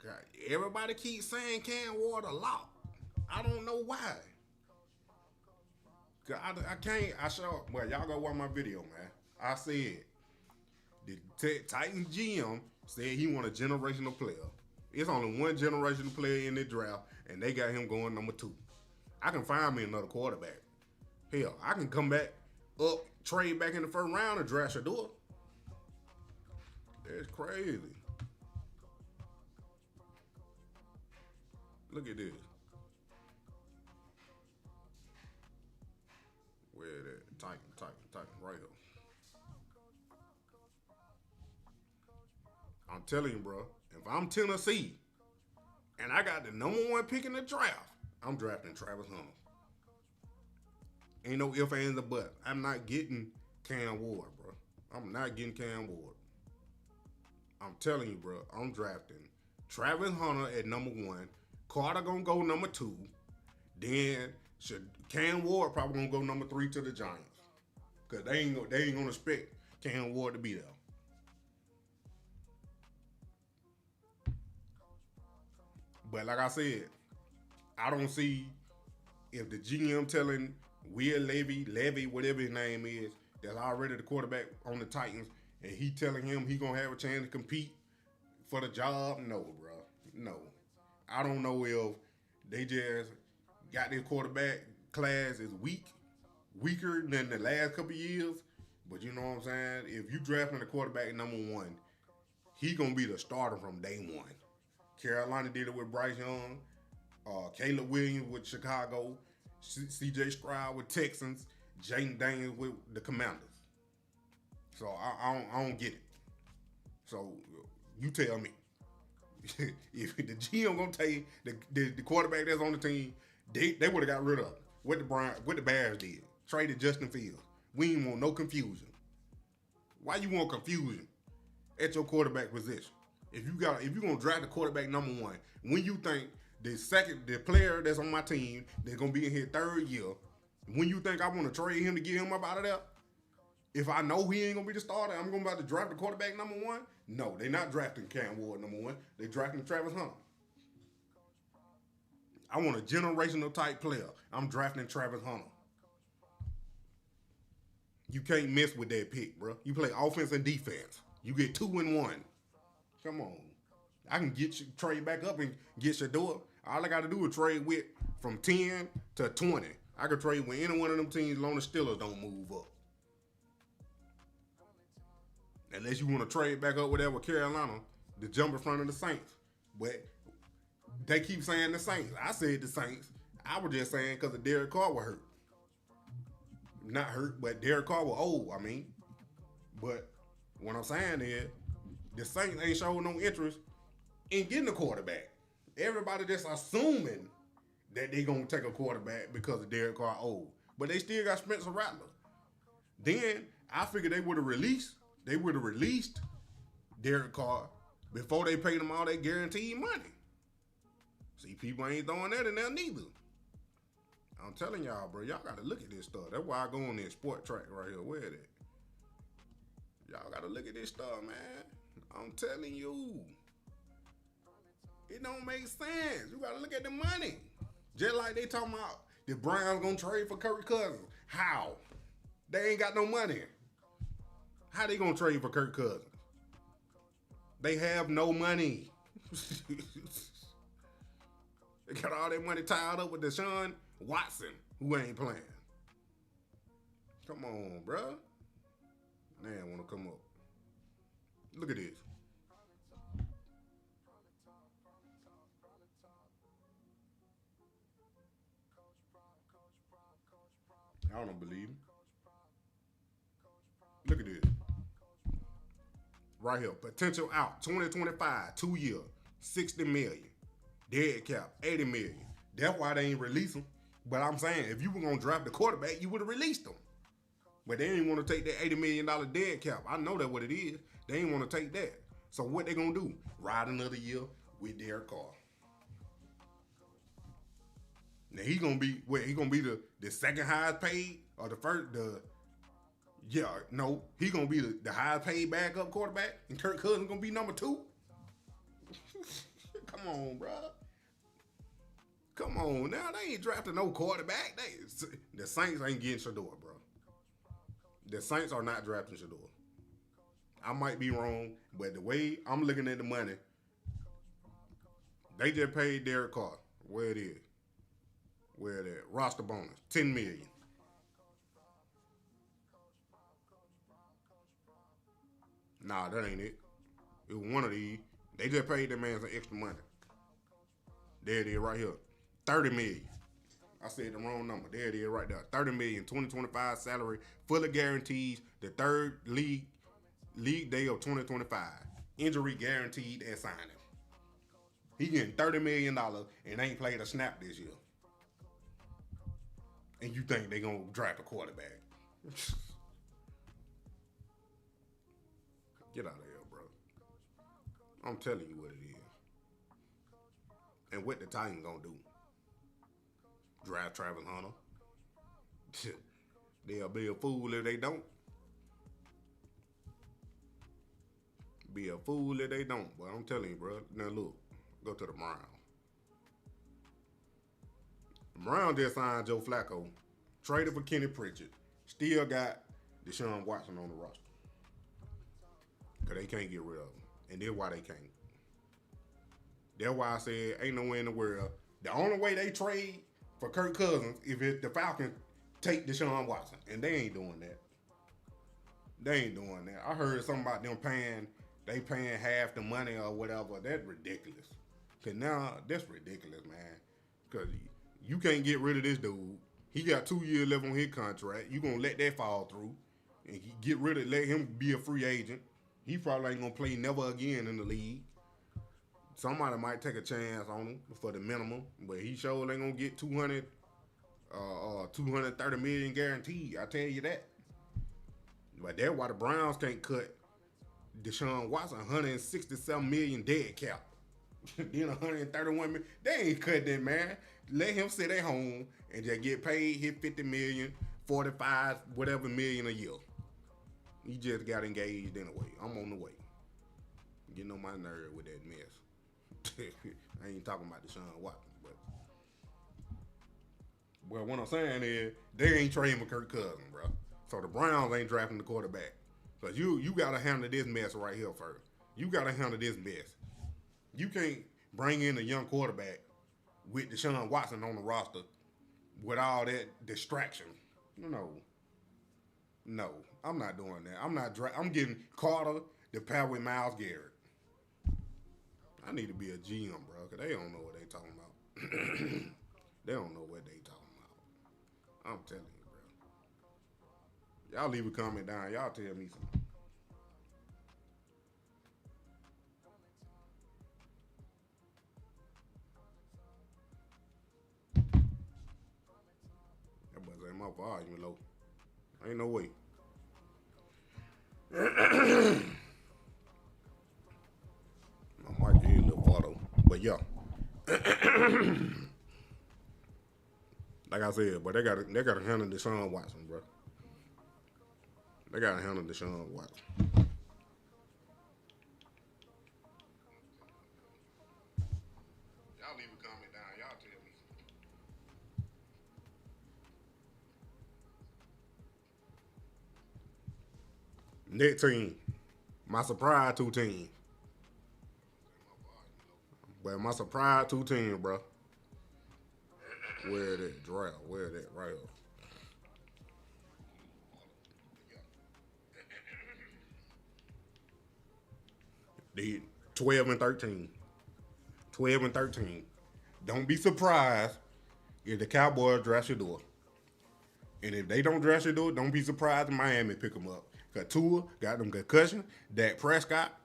God, everybody keeps saying Cam Ward a lot. I don't know why. Cause I can't. Well, y'all go watch my video, man. I said the Titans GM said he want a generational player. It's only one generational player in the draft, and they got him going number 2. I can find me another quarterback. Hell, I can come back up, trade back in the first round and draft Shedeur. That's crazy. Look at this. Where that? Titan, right here. I'm telling you, bro. If I'm Tennessee and I got the number 1 pick in the draft, I'm drafting Travis Hunter. Ain't no ifs, ands, or buts. I'm not getting Cam Ward, bro. I'm not getting Cam Ward. I'm telling you, bro. I'm drafting Travis Hunter at number 1. Carter gonna go number 2. Then Cam Ward probably gonna go number 3 to the Giants. Cause they ain't gonna expect Cam Ward to be there. But like I said, I don't see if the GM telling Will Levy, whatever his name is, that's already the quarterback on the Titans, and he telling him he gonna have a chance to compete for the job. No, bro. No. I don't know if they just got their quarterback class is weaker than the last couple of years. But you know what I'm saying? If you drafting a quarterback number 1, he gonna be the starter from day 1. Carolina did it with Bryce Young, Caleb Williams with Chicago, C.J. Stroud with Texans, Jaden Daniels with the Commanders. So I don't get it. So you tell me. If the GM gonna take the quarterback that's on the team, they would have got rid of him. What the Bears did. Traded Justin Fields. We ain't want no confusion. Why you want confusion at your quarterback position? If you gonna draft the quarterback number 1, when you think the player that's on my team that's gonna be in his 3rd year, when you think I want to trade him to get him up out of there, if I know he ain't gonna be the starter, I'm gonna about to draft the quarterback number 1. No, they're not drafting Cam Ward number 1. They're drafting Travis Hunter. I want a generational type player. I'm drafting Travis Hunter. You can't mess with that pick, bro. You play offense and defense. You get 2 and 1. Come on. I can trade back up and get Shedeur. All I got to do is trade with from 10 to 20. I can trade with any one of them teams as long as Steelers don't move up. Unless you want to trade back up with Carolina to jump in front of the Saints. But they keep saying the Saints. I said the Saints. I was just saying because of Derek Carr was hurt. Not hurt, but Derek Carr was old, I mean. But what I'm saying is, the Saints ain't showing no interest in getting a quarterback. Everybody just assuming that they going to take a quarterback because of Derek Carr old. But they still got Spencer Rattler. Then, I figured they would have released Derek Carr before they paid him all that guaranteed money. See, people ain't throwing that in there neither. I'm telling y'all, bro, y'all got to look at this stuff. That's why I go on this sport track right here. Where it at? Y'all got to look at this stuff, man. I'm telling you. It don't make sense. You got to look at the money. Just like they talking about the Browns going to trade for Kirk Cousins. How? They ain't got no money. How they going to trade for Kirk Cousins? They have no money. They got all that money tied up with Deshaun Watson, who ain't playing. Come on, bro. Man, want to come up. Look at this. I don't believe him. Look at this. Right here. Potential out. 2025. 2 years. 60 million. Dead cap. 80 million. That's why they ain't release him. But I'm saying, if you were going to draft the quarterback, you would have released him. But they didn't want to take that $80 million dead cap. I know that what it is. They ain't want to take that. So what they going to do? Ride another year with Derek Carr. Now he going to be, he going to be the second highest paid or the first, he going to be the highest paid backup quarterback and Kirk Cousins going to be number 2. Come on, bro. Come on now. They ain't drafting no quarterback. The Saints ain't getting Shedeur, bro. The Saints are not drafting Shedeur. I might be wrong, but the way I'm looking at the money, They just paid Derek Carr. Where it is. Where it at? Roster bonus. $10 million. Nah, that ain't it. It was one of these. They just paid that man some extra money. There it is right here. $30 million. I said the wrong number. There it is right there. $30 million, 2025 salary, fully guaranteed. The third league day of 2025. Injury guaranteed and signing. He getting $30 million and ain't played a snap this year. And you think they gonna draft a quarterback? Get out of here, bro. I'm telling you what it is. And what the Titans gonna do? Draft Travis Hunter? They'll be a fool if they don't. Be a fool if they don't. But I'm telling you, bro. Now look, go to the Browns. The Browns just signed Joe Flacco, traded for Kenny Pritchett, still got Deshaun Watson on the roster. Because they can't get rid of him. And that's why they can't. That's why I said ain't no way in the world. The only way they trade for Kirk Cousins if the Falcons take Deshaun Watson. And they ain't doing that. They ain't doing that. I heard something about them paying half the money or whatever. That's ridiculous. Because now, that's ridiculous, man. Because you can't get rid of this dude. He got 2 years left on his contract. You going to let that fall through. And let him be a free agent. He probably ain't going to play never again in the league. Somebody might take a chance on him for the minimum, but he sure ain't going to get $230 million guaranteed. I tell you that. But that's why the Browns can't cut Deshaun Watson $167 million dead cap. Then $131 million. They ain't cut that, man. Let him sit at home and just get paid his $50 million, $45, whatever million a year. He just got engaged anyway. I'm on the way. Getting on my nerve with that mess. I ain't talking about Deshaun Watson, but well, what I'm saying is they ain't trading with Kirk Cousins, bro. So the Browns ain't drafting the quarterback. So you gotta handle this mess right here first. You gotta handle this mess. You can't bring in a young quarterback with Deshaun Watson on the roster with all that distraction. No, I'm not doing that. I'm getting Carter to pair with Myles Garrett. I need to be a GM, bro, because they don't know what they talking about. They don't know what they talking about. I'm telling you, bro. Y'all leave a comment down. Y'all tell me something. That boy say my volume low. Ain't no way. My mic is a little far though. But yeah. Like I said, but they gotta handle Deshaun Watson, bro. They gotta handle Deshaun Watson. Y'all leave a comment down. Y'all tell me. Next team. My surprise 2 teams. But my surprise 2 teams, bro. Where that draft? Where that right here? The 12 and 13. 12 and 13. Don't be surprised if the Cowboys draft Shedeur. And if they don't draft Shedeur, don't be surprised if Miami pick them up. Because Tua got them concussion. Dak Prescott.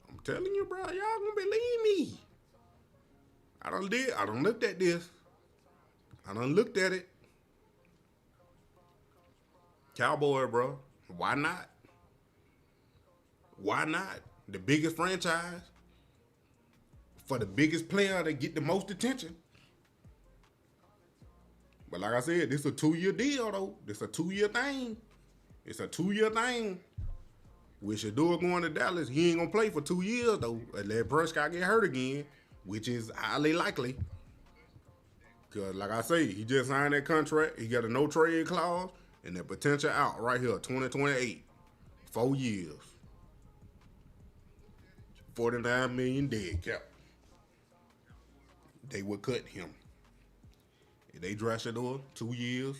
I'm telling you, bro, y'all gonna believe me. I done looked at this. I done looked at it. Cowboy, bro. Why not? Why not? The biggest franchise for the biggest player to get the most attention. But like I said, this is a 2-year deal, though. This a 2-year thing. It's a 2-year thing. With Shedeur going to Dallas, he ain't gonna play for 2 years, though. Unless Prescott get hurt again, which is highly likely. Because, like I say, he just signed that contract. He got a no-trade clause and the potential out right here, 2028. 4 years. $49 million dead cap. They would cut him. If they draft Shedeur 2 years,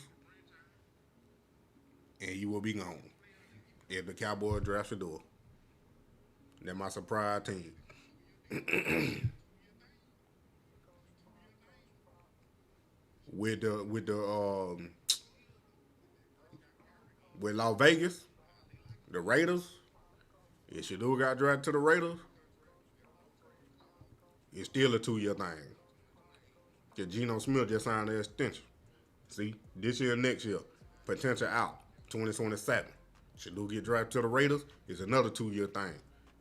and he will be gone. If the Cowboys draft Shedeur, that's my surprise team. With Las Vegas, the Raiders, if Shedeur got drafted to the Raiders, it's still a 2 year thing. Because Geno Smith just signed the extension. See, this year, next year, potential out, 2027. Shedeur get drafted to the Raiders, it's another 2 year thing.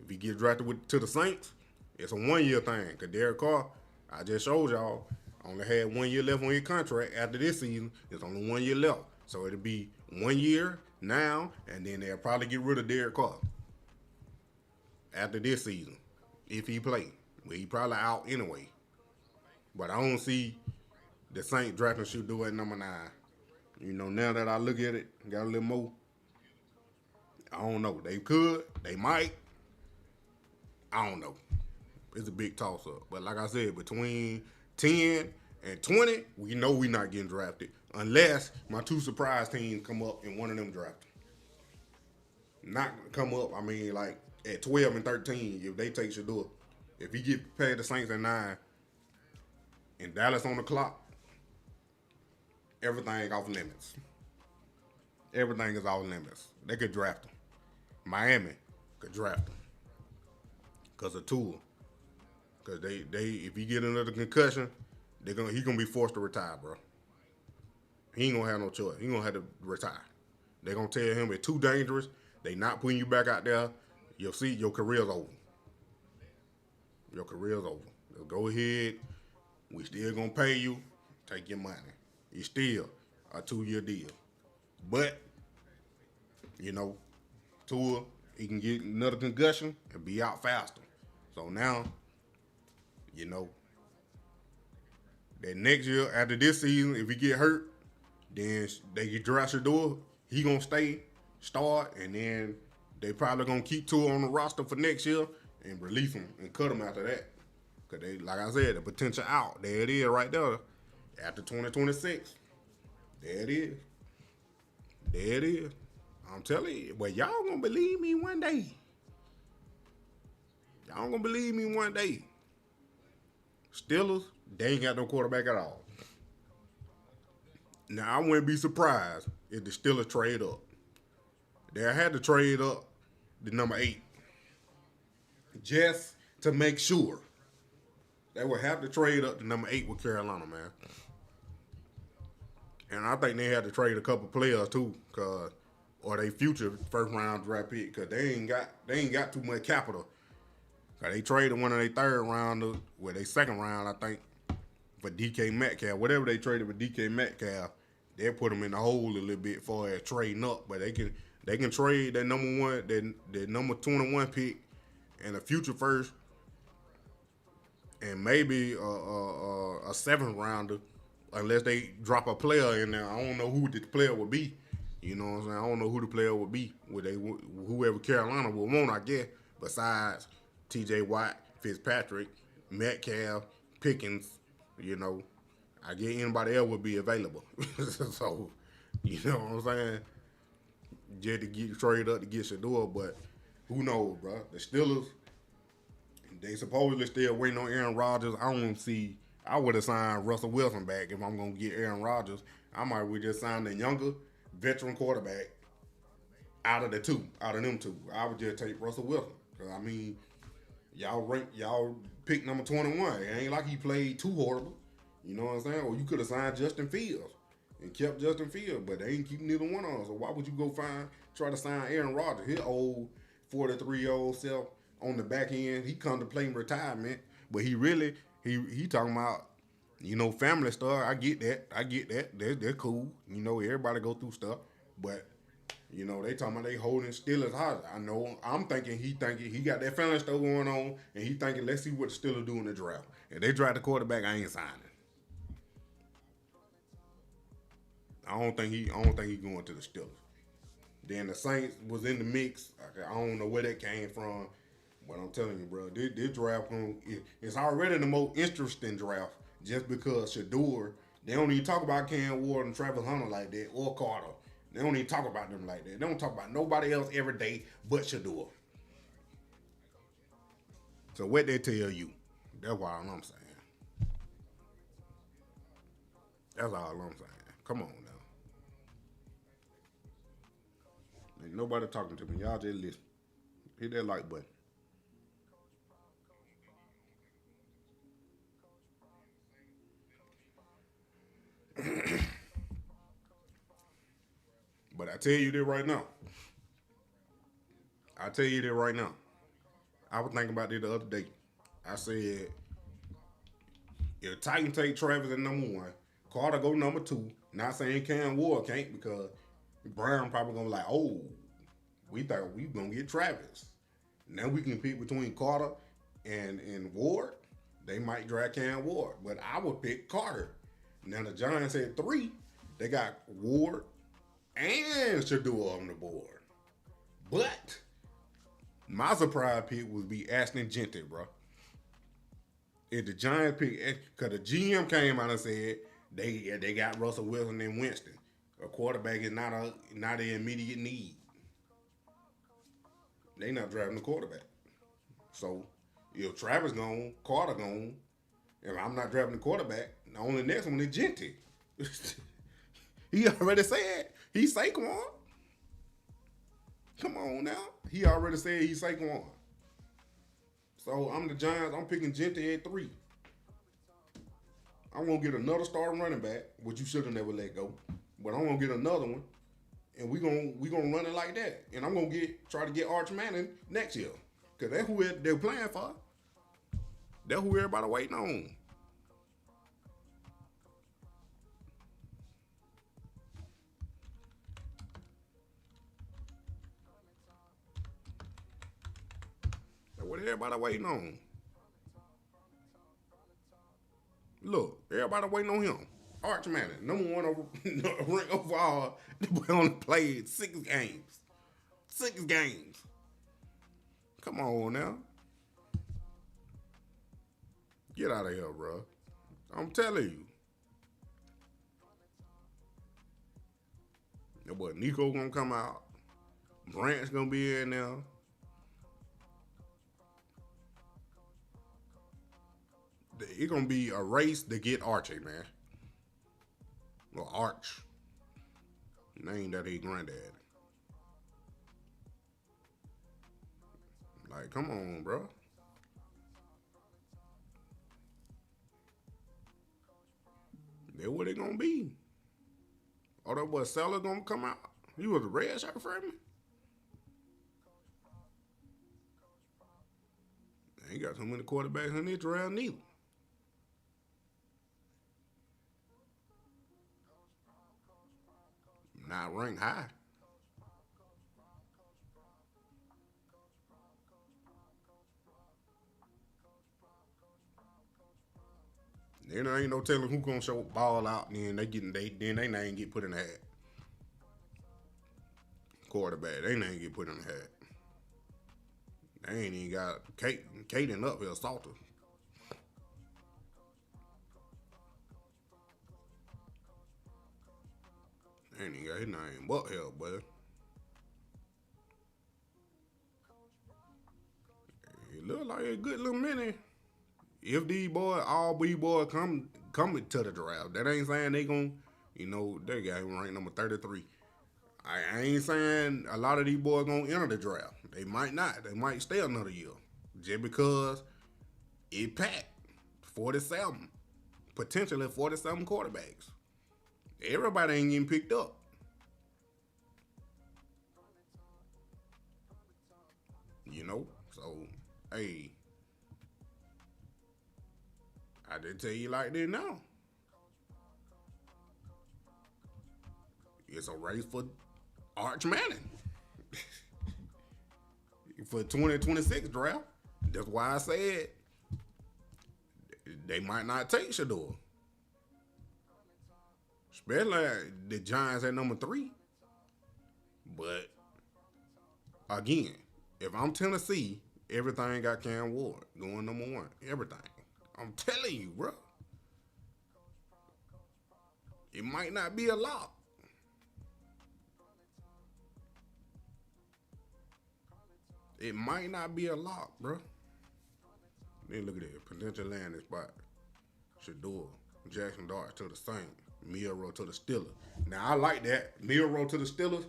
If he gets drafted to the Saints, it's a 1 year thing. Because Derek Carr, I just showed y'all, only had 1 year left on his contract. After this season, it's only 1 year left. So it'll be 1 year now, and then they'll probably get rid of Derek Carr after this season, if he play. Well, he probably out anyway. But I don't see the Saints drafting Shedeur at number 9. You know, now that I look at it, got a little more. I don't know. They could. They might. I don't know. It's a big toss-up. But like I said, between 10 and 20, we know we're not getting drafted. Unless my 2 surprise teams come up and one of them drafted. Not come up, I mean, like, at 12 and 13, if they take Shedeur. If he get past the Saints at 9 and Dallas on the clock, everything off limits. Everything is off limits. They could draft him. Miami could draft him. Because of Tua. Because they if he get another concussion, he gonna be forced to retire, bro. He ain't gonna have no choice. He gonna have to retire. They gonna tell him it's too dangerous. They not putting you back out there. You'll see your career's over. Your career's over. Just go ahead. We still gonna pay you. Take your money. It's still a 2 year deal. But, you know, Tua, he can get another concussion and be out faster. So now, you know, that next year, after this season, if he get hurt, then they get draft Shedeur. He gonna start, and then they probably gonna keep Tua on the roster for next year and release him and cut him after that. Cause they, like I said, the potential out. There it is right there. After 2026. There it is. There it is. I'm telling you, but y'all gonna believe me one day. Y'all gonna believe me one day. Steelers, they ain't got no quarterback at all. Now, I wouldn't be surprised if the Steelers trade up. They had to trade up the number 8 just to make sure. They would have to trade up to number 8 with Carolina, man. And I think they had to trade a couple players too, or they future first round draft pick, because they ain't got too much capital. Cause they traded one of their third round, their second round, I think, for DK Metcalf. Whatever they traded for DK Metcalf, they put them in the hole a little bit for trading up. But they can trade that number 21 pick and a future first, and maybe a 7th rounder, unless they drop a player in there. I don't know who the player would be. You know what I'm saying? I don't know who the player would be. Whoever Carolina would want, I guess, besides T.J. Watt, Fitzpatrick, Metcalf, Pickens, you know. I guess anybody else would be available. So, you know what I'm saying? Just to get traded up to get Shedeur, but who knows, bro? The Steelers, they supposedly still waiting on Aaron Rodgers. I would have signed Russell Wilson back if I'm going to get Aaron Rodgers. I might would just sign the younger veteran quarterback out of them two. I would just take Russell Wilson. Because, I mean, y'all pick number 21. It ain't like he played too horrible. You know what I'm saying? Or you could have signed Justin Fields and kept Justin Fields, but they ain't keep neither one of them. So why would you go try to sign Aaron Rodgers, his old 43-year-old self on the back end? He contemplating retirement, but he talking about, you know, family stuff. I get that. They're cool. You know, everybody go through stuff, but you know, they talking about they holding Steelers hostage. I know. I'm thinking he got that family stuff going on, and he thinking, let's see what the Steelers do in the draft. If they draft the quarterback, I ain't signing. I don't think he going to the Steelers. Then the Saints was in the mix. I don't know where that came from, But I'm telling you, bro, this draft it's already the most interesting draft just because Shedeur, they don't even talk about Cam Ward and Travis Hunter like that or Carter. They don't even talk about them like that. They don't talk about nobody else every day but Shedeur. So what they tell you, that's all I'm saying. That's all I'm saying. Come on now. Ain't nobody talking to me. Y'all just listen. Hit that like button. But I tell you this right now. I tell you this right now. I was thinking about this the other day. I said, if Titan take Travis at number one, Carter go number two. Not saying Cam Ward can't because Brown probably gonna be like, oh, we thought we gonna get Travis. Now we can pick between Carter and Ward. They might draft Cam Ward, but I would pick Carter. Now the Giants at 3, they got Ward and Shedeur on the board. But my surprise pick would be Ashton Genty, bro. If the Giants pick, because the GM came out and said they got Russell Wilson and Winston. A quarterback is not an immediate need. They not drafting a quarterback. So if Travis gone, Carter gone, if I'm not drafting a quarterback, the only next one is Genty. He already said he's Saquon. Come on now. He already said he's Saquon. So I'm the Giants. I'm picking Genty at 3. I'm gonna get another starting running back, which you should have never let go. But I'm gonna get another one, and we gonna run it like that. And I'm gonna try to get Arch Manning next year, cause that's who they're playing for. That's who everybody waiting on. That's what everybody waiting on. Look, everybody waiting on him. Arch Manning, number one overall. The boy only played 6 games. 6 games. Come on now. Get out of here, bro. I'm telling you. That boy Nico gonna come out. Brant's gonna be in there. It's gonna be a race to get Archie, man. Well, Arch. Name that he granddad. Like, come on, bro. That's what it gonna be. Oh, that boy Seller gonna come out. He was a red shirt freshman. Ain't got so many quarterbacks in this draft neither. Not ranked high. Then there ain't no telling who gonna show ball out, and then they name get put in the hat. Quarterback, they name get put in the hat. They ain't even got Caden up here, Salter. They ain't even got his name but hell, buddy. It look like a good little mini. If all these boys come to the draft, that ain't saying they gon', they got him ranked number 33. I ain't saying a lot of these boys gonna enter the draft. They might not. They might stay another year. Just because it packed 47, potentially 47 quarterbacks. Everybody ain't getting picked up. So, hey, I did tell you like this now. It's a race for Arch Manning for 2026 draft. That's why I said they might not take Shedeur. Especially the Giants at number 3. But again, if I'm Tennessee Everything got Cam Ward going #1. Everything. I'm telling you, bro. It might not be a lock. It might not be a lock, bro. Then look at that. Potential landing spot. Shedeur, Jackson Dart to the Saints. Milrow to the Steelers. Now, I like that. Milrow to the Steelers.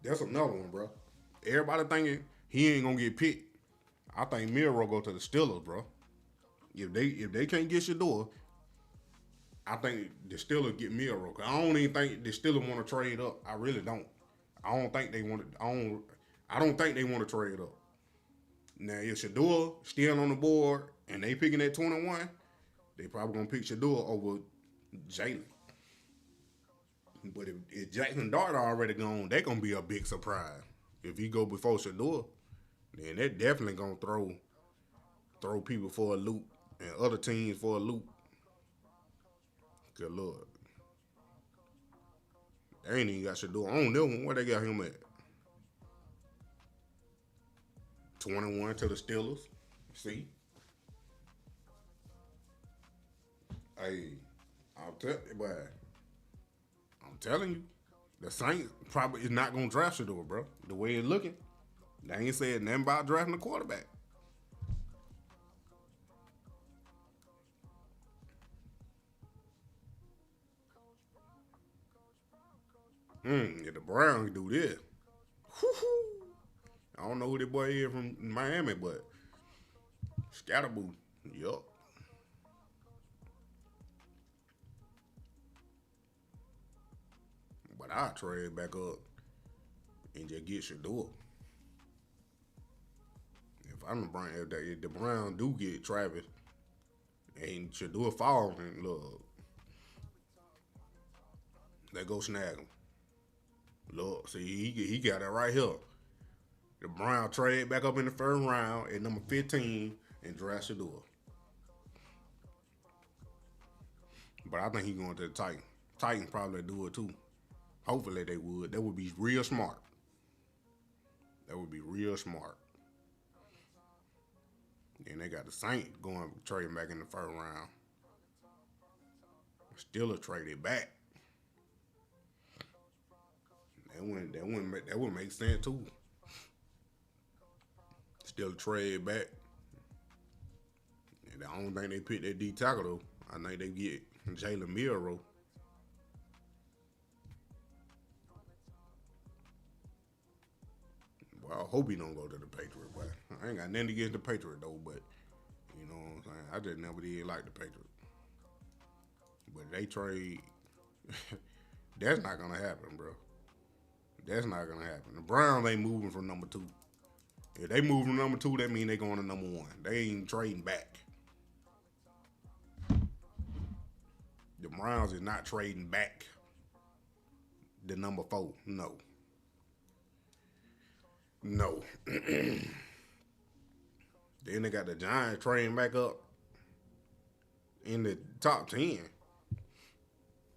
That's another one, bro. Everybody thinking he ain't going to get picked. I think Milrow go to the Steelers, bro. If they can't get Shedeur, I think the Steelers get Milrow. I don't even think the Steelers want to trade up. I really don't. I don't think they want to. I don't think they want to trade up. Now, if Shedeur still on the board and they picking at 21, they probably gonna pick Shedeur over Jalen. But if Jackson Dart already gone, they gonna be a big surprise. If he go before Shedeur, then they definitely gonna throw people for a loop and other teams for a loop. Good Lord. They ain't even got Shedeur on that one. Where they got him at? 21 to the Steelers. See? Hey, I'm telling you, the Saints probably is not gonna draft Shedeur, bro. The way it's looking, they ain't said nothing about drafting a quarterback. If the Browns do this, whoo-hoo. I don't know who that boy is from Miami, but Scatterboo, yup. But I'll trade back up and just get Shedeur. If I'm the Browns, if the Browns do get Travis and Shedeur falls, and look, they go snag him. Look, see, he got it right here. The Browns trade back up in the first round at number 15 and draft Shedeur. But I think he's going to the Titans. Titans probably do it too. Hopefully they would. That would be real smart. That would be real smart. And they got the Saints going trading back in the first round. Steelers traded back. That would make sense too. Still trade back. And I don't think they pick that D tackle though. I think they get Jalen Milrow. Well, I hope he don't go to the Patriots, but I ain't got nothing against the Patriots though, but you know what I'm saying? I just never did like the Patriots. But they trade that's not gonna happen, bro. That's not gonna happen. The Browns ain't moving from number 2. If they move from number 2, that means they going to number 1. They ain't trading back. The Browns is not trading back the number 4. No. No. Then they got the Giants trading back up in the top 10.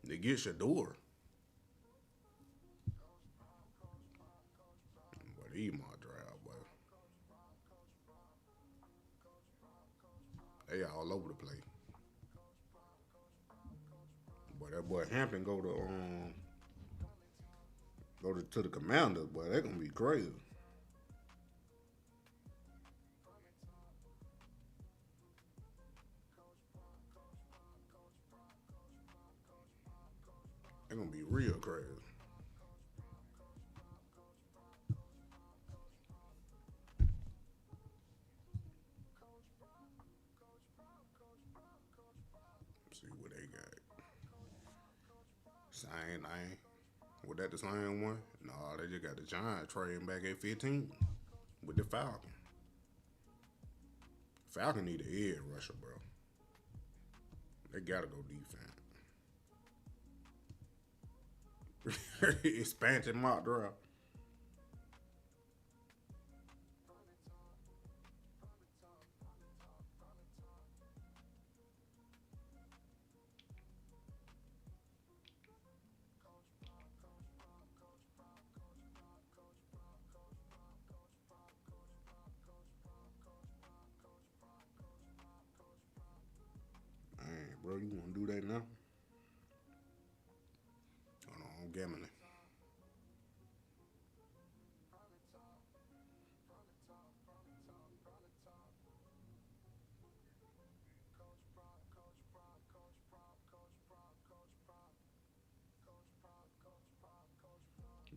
They get Shedeur. But he my draft, boy. They all over the place. But that boy Hampton go to the Commanders, boy, they gonna be crazy. They're gonna be real crazy. See what they got. Same thing. Was that the same one? No, they just got the Giants trading back at 15 with the Falcon. Falcon need an edge rusher, bro. They gotta go defense. Expansion mock draft. do that now. Hold on, I'm gambling.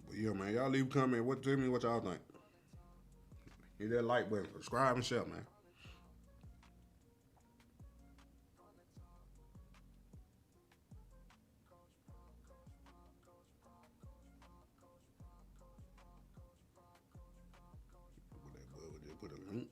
But yeah, man, y'all leave a comment. Tell me what y'all think. Hit that like button, subscribe and share, man. Put a link.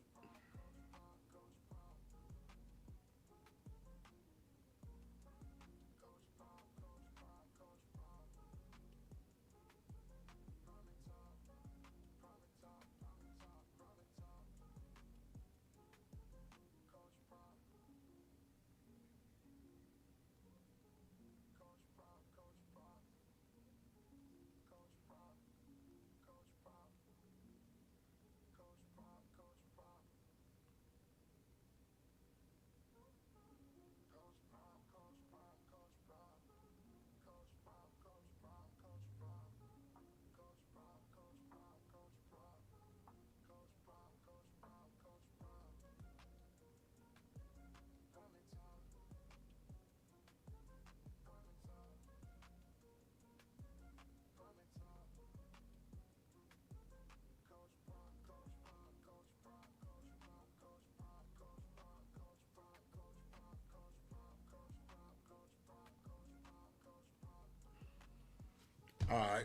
All right.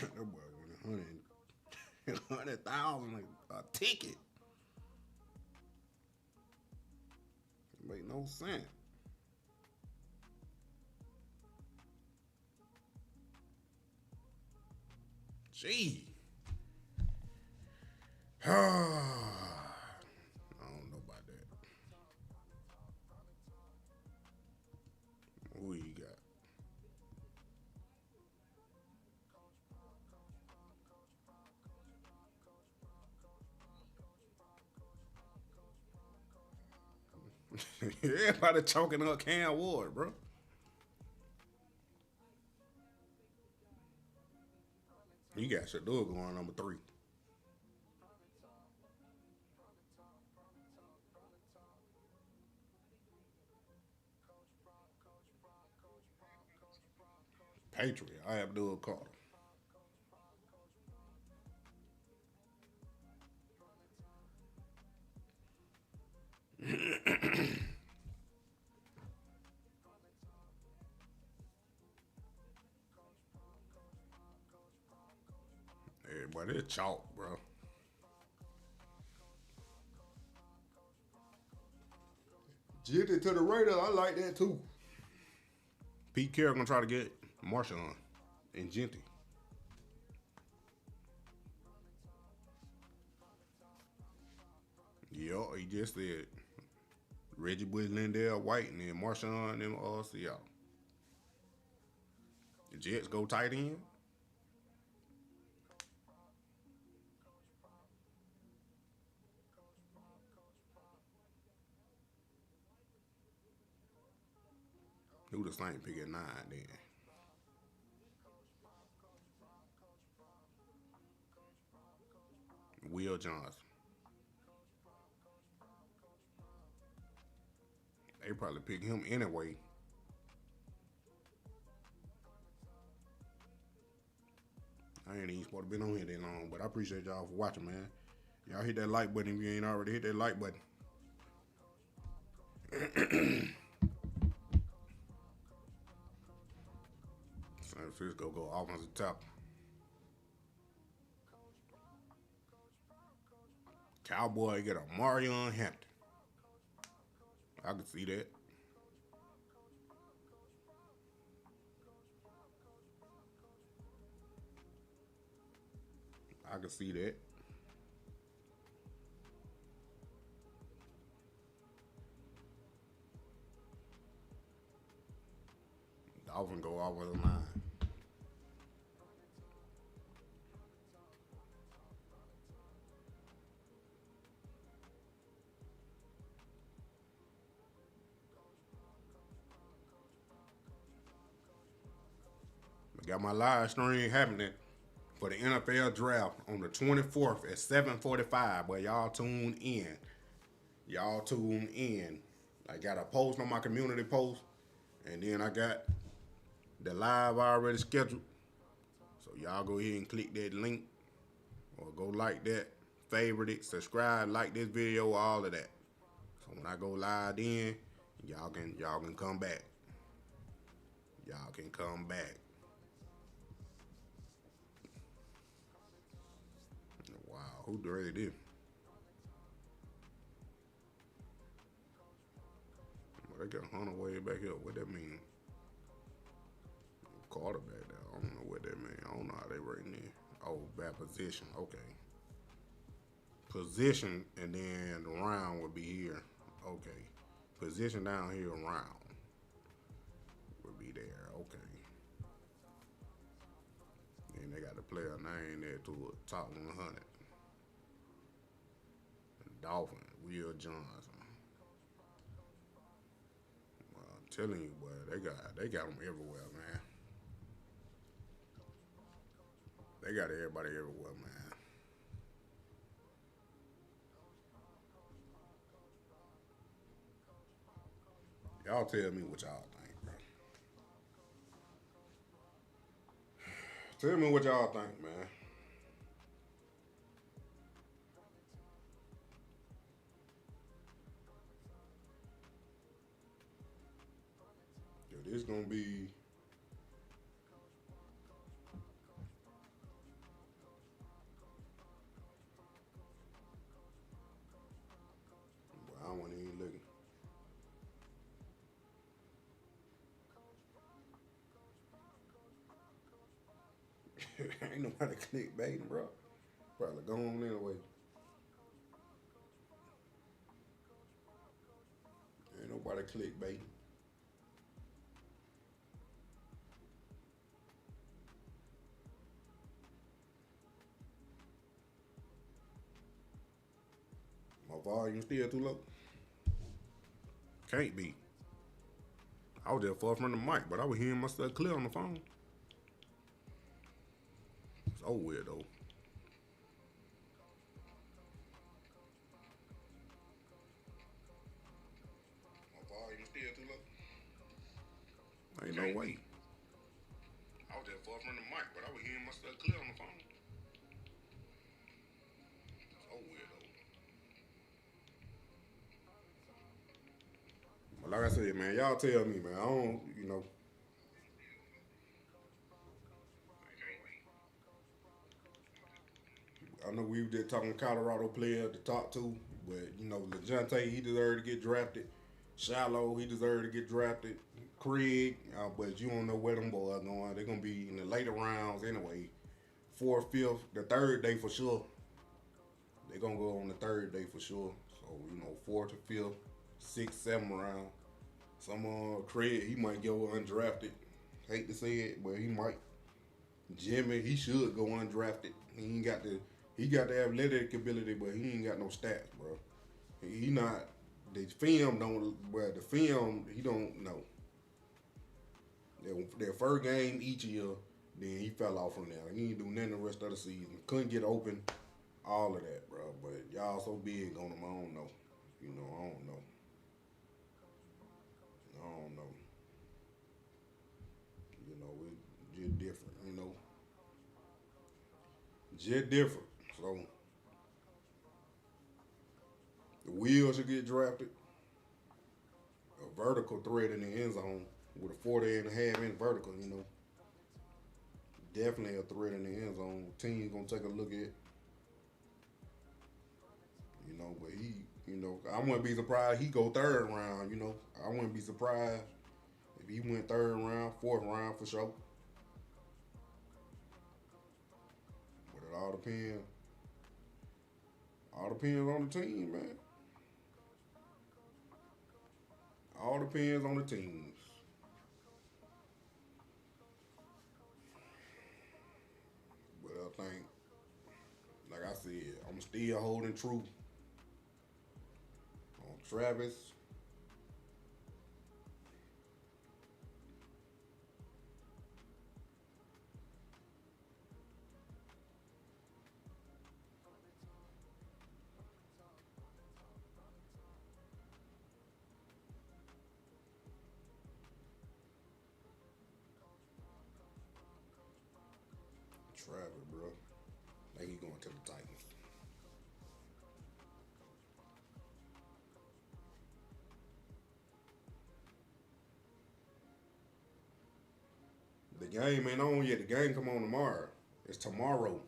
That boy won 100,000 a ticket. It make no sense. Gee. I don't know about that. Who you got? Everybody choking up Cam Ward, bro. You got Shedeur going number 3. Patriot. I have Abdul Carter. Everybody, it's chalk, bro. Jitty to the Raiders, I like that too. Pete Carroll gonna try to get Marshawn and Genty. Yeah, he just said Reggie Bush, Lindell, White, and then Marshawn and Seattle. The Jets go tight end. Who the Saints pick at 9 then? Will Johnson. They probably pick him anyway. I ain't even supposed to be on here that long, but I appreciate y'all for watching, man. Y'all hit that like button if you ain't already hit that like button. San Francisco go offensive top. Cowboy get a Marion Hampton. I can see that. I can see that. Dolphins go off of the line. Got my live stream happening for the NFL draft on the 24th at 7:45. But y'all tune in. Y'all tune in. I got a post on my community post, and then I got the live already scheduled. So y'all go ahead and click that link, or go like that, favorite it, subscribe, like this video, all of that. So when I go live in, y'all can come back. Y'all can come back. Wow, who dirty this? Well, they got Hunter way back here. What that mean? Quarterback there. I don't know what that mean. I don't know how they rating it. Oh, bad position. Okay. Position, and then the round would be here. Okay. Position down here, round would be there. Okay. And they got the player name there to the top 100. Dolphin, Will Johnson. Well, I'm telling you, boy, they got them everywhere, man. They got everybody everywhere, man. Y'all tell me what y'all think, bro. Tell me what y'all think, man. This gonna be I wasn't even looking. Ain't nobody clickbaiting, bro. Probably gone anyway. Ain't nobody clickbaiting. My volume still too low. Can't be. I was just far from the mic, but I was hearing myself clear on the phone. It's over with though. My volume still too low. Ain't no way. I was just far from the mic, but I was hearing myself clear on the phone. It's over with though. But like I said, man, y'all tell me, man. I don't, I know we were just talking Colorado player, the top two, but LeJontay, he deserved to get drafted. Shallow, he deserved to get drafted. Craig, but you don't know where them boys are going. They're gonna be in the later rounds anyway. Fourth, fifth, the third day for sure. They're gonna go on the third day for sure. So fourth to fifth, sixth, seventh round. Some Craig, he might go undrafted. Hate to say it, but he might. Jimmy, he should go undrafted. He got the athletic ability, but he ain't got no stats, bro. He not. The film don't. Well, the film he don't know. Their first game each year, then he fell off from there. He didn't do nothing the rest of the season. Couldn't get open. All of that, bro. But y'all so big on him, I don't know. I don't know. I don't know. We just different. Just different. So the Will should get drafted. A vertical threat in the end zone with a 40.5-inch vertical, Definitely a threat in the end zone. Team's gonna take a look at. But I wouldn't be surprised he go third round, I wouldn't be surprised if he went third round, fourth round for sure. But it all depends. All depends on the team, man. All depends on the teams. But I think, like I said, I'm still holding true on Travis. Travis, bro. I think he going to the Titans. The game ain't on yet. The game come on tomorrow. It's tomorrow.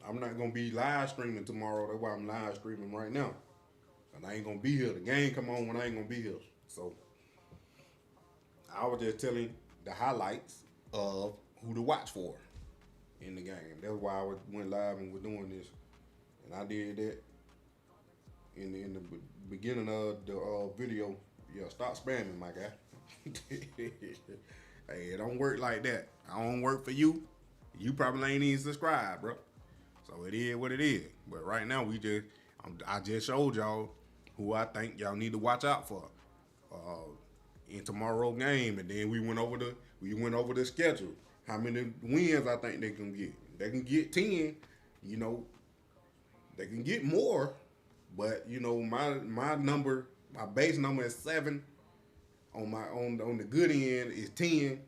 I'm not gonna be live streaming tomorrow. That's why I'm live streaming right now. And I ain't gonna be here. The game come on when I ain't gonna be here. So I was just telling the highlights of who to watch for in the game. That's why went live and was doing this. And I did that in the beginning of the video. Yeah, stop spamming, my guy. Hey, it don't work like that. I don't work for you. You probably ain't even subscribed, bro. So it is what it is. But right now, I just showed y'all who I think y'all need to watch out for in tomorrow's game, and then we went over the schedule. How many wins I think they can get? They can get 10. You know, they can get more, but you know my number, my base number is 7. On the good end is 10.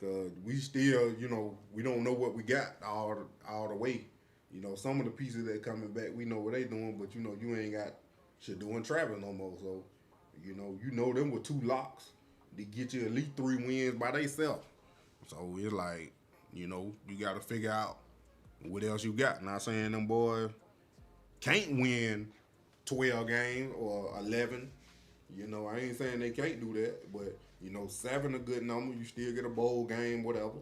Cause we still, you know, we don't know what we got all the way. You know, some of the pieces that coming back, we know what they doing, but you know, you ain't got Shedeur and Travis no more. So, you know them with 2 locks to get you at least 3 wins by themselves. So it's like, you know, you got to figure out what else you got. Not saying them boys can't win 12 games or 11. You know, I ain't saying they can't do that, but you know, 7 a good number. You still get a bowl game, whatever,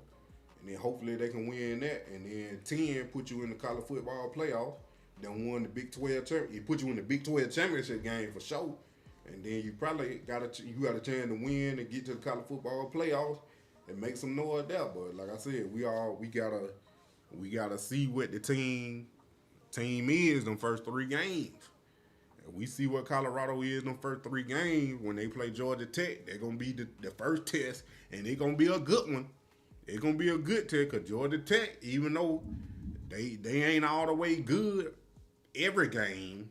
and then hopefully they can win that. And then 10 put you in the college football playoff. Then won the Big 12 It put you in the Big 12 championship game for sure. And then you probably got a chance to win and get to the college football playoffs and make some noise there. But like I said, we gotta see what the team is in the first 3 games. We see what Colorado is in the first 3 games. When they play Georgia Tech, they're going to be the first test, and it's going to be a good one. It's going to be a good test because Georgia Tech, even though they ain't all the way good every game,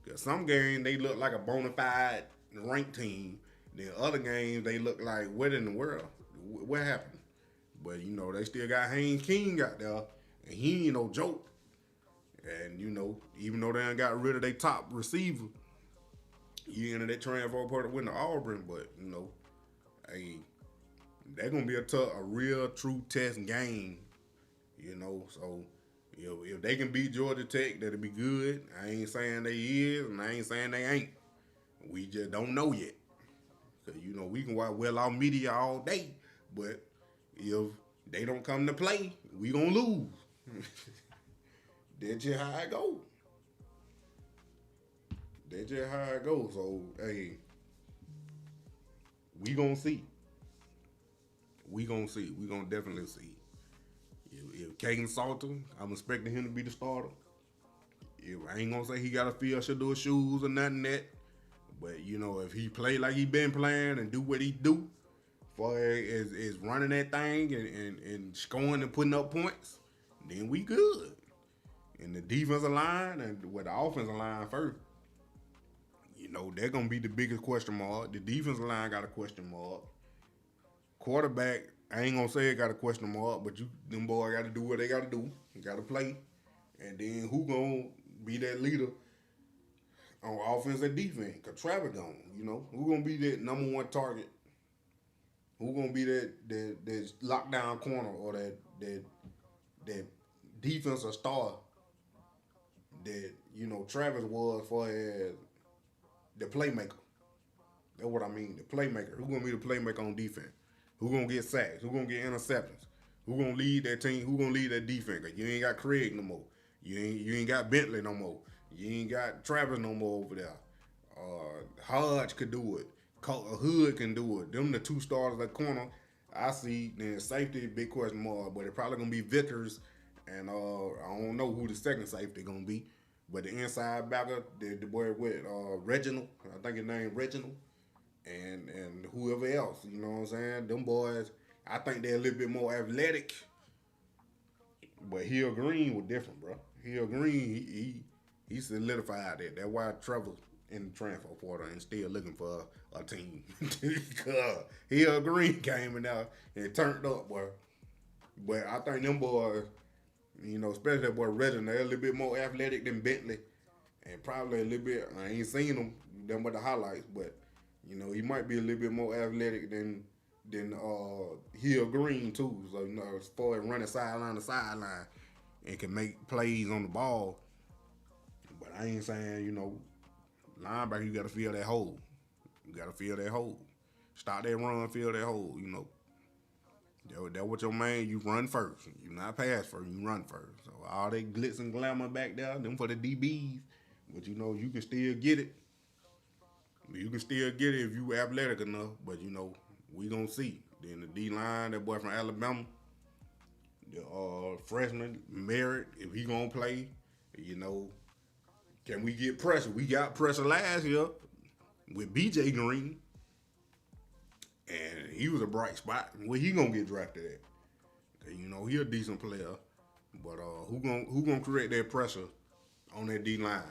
because some games they look like a bona fide ranked team. Then other games they look like, what in the world? What happened? But, you know, they still got Haynes King out there, and he ain't no joke. And, you know, even though they done got rid of their top receiver, he ended that transfer part to win to Auburn. But, you know, hey, they're going to be a real true test game, you know. So, if they can beat Georgia Tech, that'll be good. I ain't saying they is, and I ain't saying they ain't. We just don't know yet. Because, you know, we can watch well-off media all day, but if they don't come to play, we going to lose. That's just how it go. That's just how it goes. So, hey, we gonna see. We gonna see. We gonna definitely see. If Caden Salter, I'm expecting him to be the starter. I ain't gonna say he gotta fill Shedeur shoes or nothing that. But, you know, if he play like he been playing and do what he do, for is running that thing and scoring and putting up points, then we good. And the defensive line and with the offensive line first, you know, they're going to be the biggest question mark. The defensive line got a question mark. Quarterback, I ain't going to say it got a question mark, but them boys got to do what they got to do. Got to play. And then who going to be that leader on offense and defense? Because Travis gone, you know. Who going to be that number 1 target? Who going to be that lockdown corner or that defensive star that, you know, Travis was for as the playmaker? That's what I mean, the playmaker. Who gonna be the playmaker on defense? Who gonna get sacks? Who gonna get interceptions? Who gonna lead that team? Who gonna lead that defense? You ain't got Craig no more. You ain't got Bentley no more. You ain't got Travis no more over there. Hodge could do it. Hood can do it. Them the 2 starters at corner. I see. Then safety, big question mark, but it probably gonna be Vickers, and I don't know who the second safety gonna be. But the inside backer, the boy with Reginald, I think his name Reginald, and whoever else, you know what I'm saying? Them boys, I think they're a little bit more athletic. But Hill Green was different, bro. Hill Green, he solidified that. That's why Trevor in the transfer portal and still looking for a team. Cause Hill Green came in there and turned up, boy. But I think them boys, especially that boy Reginald, they're a little bit more athletic than Bentley, and probably a little bit. I ain't seen them but the highlights, but he might be a little bit more athletic than Hill Green too. So as far as running sideline to sideline and can make plays on the ball. But I ain't saying linebacker, you got to fill that hole. You got to fill that hole. Stop that run, fill that hole. That what your man, you run first. You not pass first, you run first. So all that glitz and glamour back there, them for the DBs. But you can still get it. You can still get it if you athletic enough. But we gonna see. Then the D line, that boy from Alabama, the freshman Merritt, if he gonna play, can we get pressure? We got pressure last year with BJ Green. And he was a bright spot. Where he gonna get drafted at? He a decent player, but who gonna create that pressure on that D line?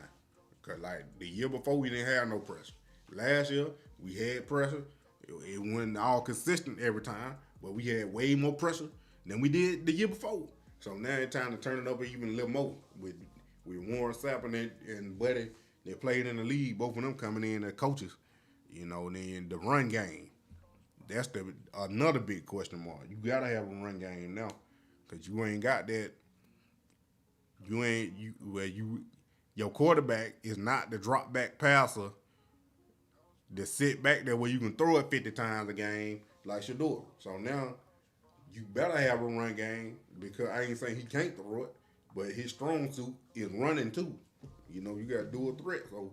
Cause like the year before we didn't have no pressure. Last year we had pressure. It wasn't all consistent every time, but we had way more pressure than we did the year before. So now it's time to turn it up even a little more with Warren Sapp and Buddy. They played in the league. Both of them coming in as coaches. And then the run game. That's another big question mark. You gotta have a run game now, cause you ain't got that. Your quarterback is not the drop back passer that sit back there where you can throw it 50 times a game like Shedeur. So now you better have a run game, because I ain't saying he can't throw it, but his strong suit is running too. You got dual threat, so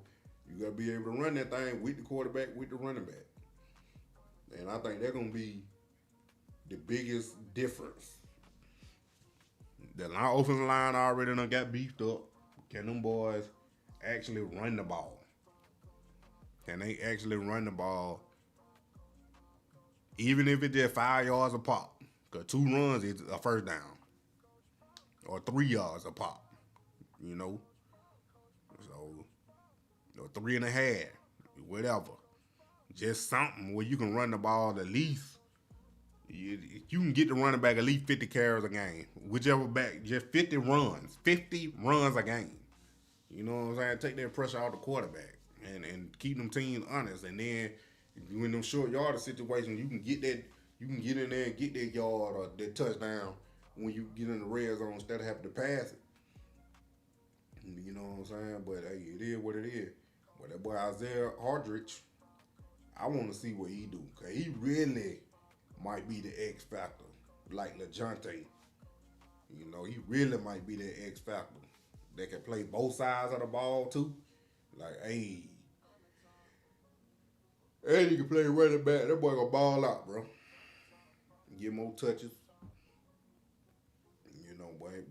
you gotta be able to run that thing with the quarterback, with the running back. And I think that's going to be the biggest difference. The offensive line already done got beefed up. Can them boys actually run the ball? Can they actually run the ball? Even if it's just 5 yards a pop. Because 2 runs is a first down. Or 3 yards a pop. So, or 3.5. Whatever. Just something where you can run the ball at least. You can get the running back at least 50 carries a game. Whichever back, just 50 runs. 50 runs a game. You know what I'm saying? Take that pressure off the quarterback and keep them teams honest. And then in them short yardage situations, you can get that. You can get in there and get that yard or that touchdown when you get in the red zone instead of having to pass it. You know what I'm saying? But hey, it is what it is. But that boy Isaiah Hardrich, I want to see what he do, because he really might be the X factor, like LeJounte. He really might be the X factor that can play both sides of the ball too. Like, hey, and he can play running back. That boy gonna ball out, bro. Get more touches.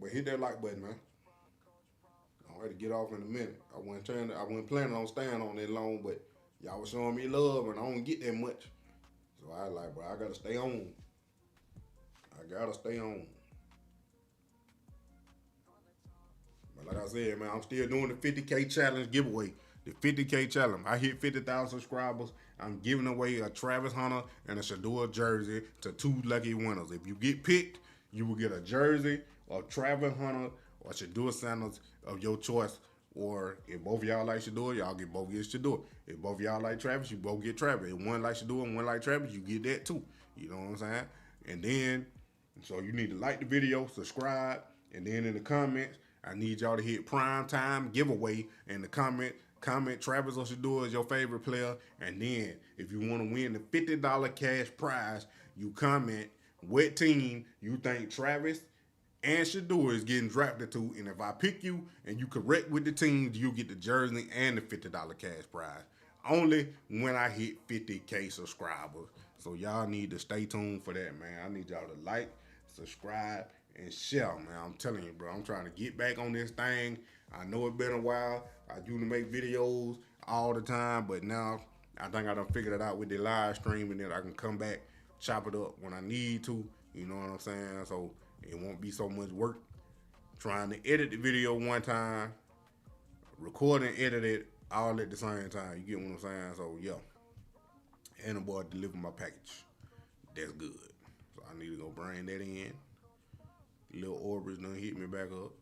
But hit that like button, man. I'm ready to get off in a minute. I wasn't planning on staying on that long, but y'all was showing me love, and I don't get that much. So I like, bro, I gotta stay on. But like I said, man, I'm still doing the 50K challenge giveaway. The 50K challenge. I hit 50,000 subscribers. I'm giving away a Travis Hunter and a Shedeur jersey to 2 lucky winners. If you get picked, you will get a jersey of Travis Hunter or Shedeur Sanders of your choice. Or if both of y'all like Shedeur, y'all both get Shedeur. If both of y'all like Travis, you both get Travis. If one like Shedeur and one like Travis, you get that too. You know what I'm saying? And then, so you need to like the video, subscribe, and then in the comments, I need y'all to hit PrimeTime giveaway in the comment Travis or Shedeur is your favorite player. And then if you want to win the $50 cash prize, you comment what team you think Travis and Shedeur is getting drafted to. And if I pick you and you correct with the teams, you get the jersey and the $50 cash prize. Only when I hit 50K subscribers. So y'all need to stay tuned for that, man. I need y'all to like, subscribe, and share, man. I'm telling you, bro. I'm trying to get back on this thing. I know it's been a while. I used to make videos all the time, but now I think I done figured it out with the live stream, and then I can come back, chop it up when I need to. You know what I'm saying? So it won't be so much work trying to edit the video one time, record and edit it, all at the same time. You get what I'm saying? So yeah, and the boy delivered my package. That's good. So I need to go bring that in. Little Orbis done hit me back up.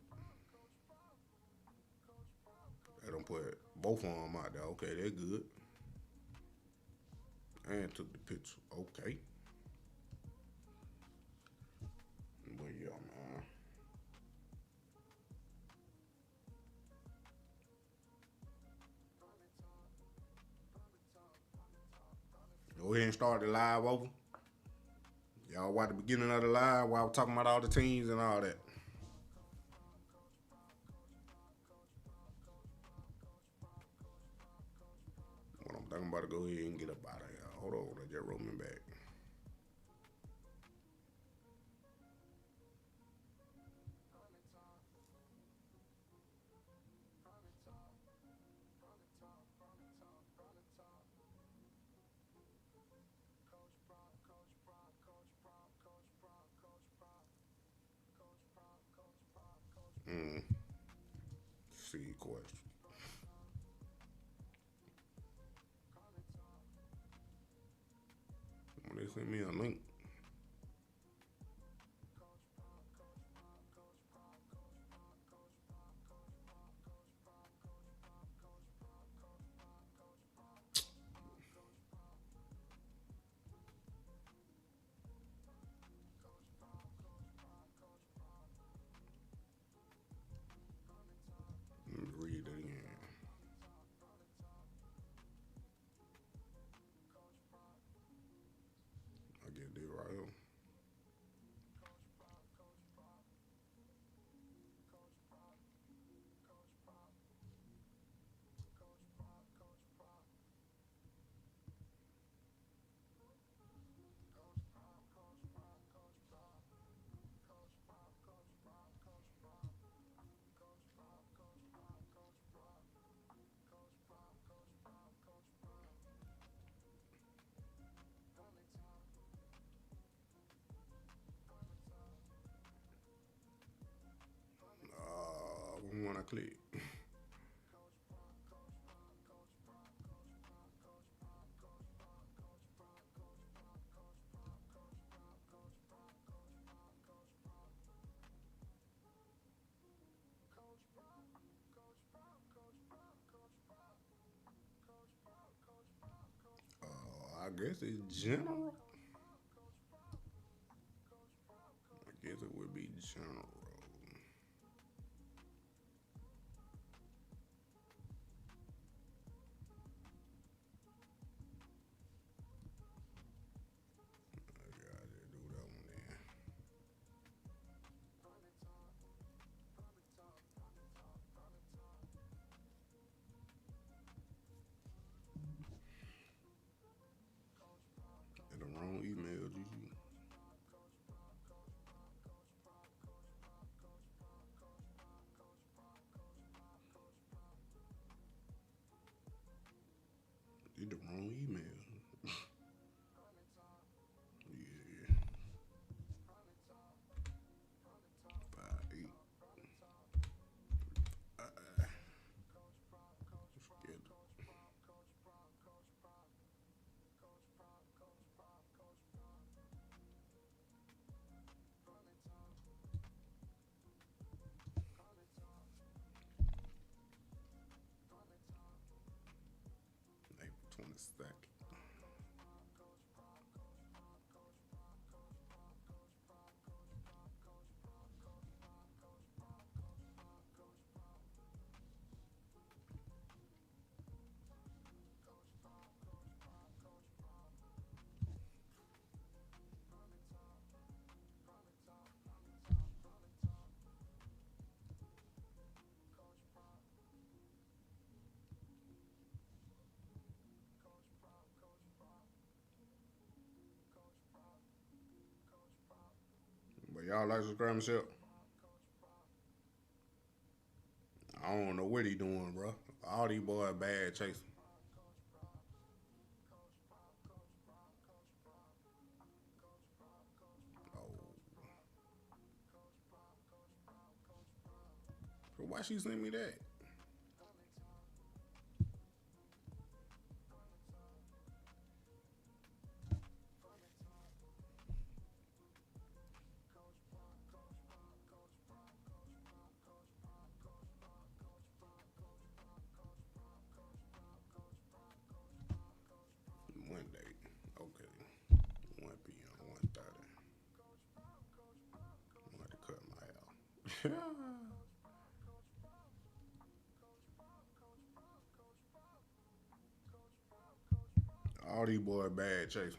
I done put both of them out there. Okay, they're good. And took the picture. Okay. But yeah, man. Go ahead and start the live over. Y'all watch the beginning of the live while we're talking about all the teams and all that. What I'm thinking about to go ahead and get up out of here. Hold on, I just rolled me back. Mm. See question. When they send me a link. Let me read that again. I get that right here. When I click. I guess it's general. I guess it would be general. Yeah, I just do that one then. And the wrong email, GG. Did the wrong email. Yeah. 5-8. Scared. April 22nd. But y'all like subscribe and share. I don't know what he doing, bro. All these boys bad chasing. Oh. So why she send me that? All these boys bad, Chase.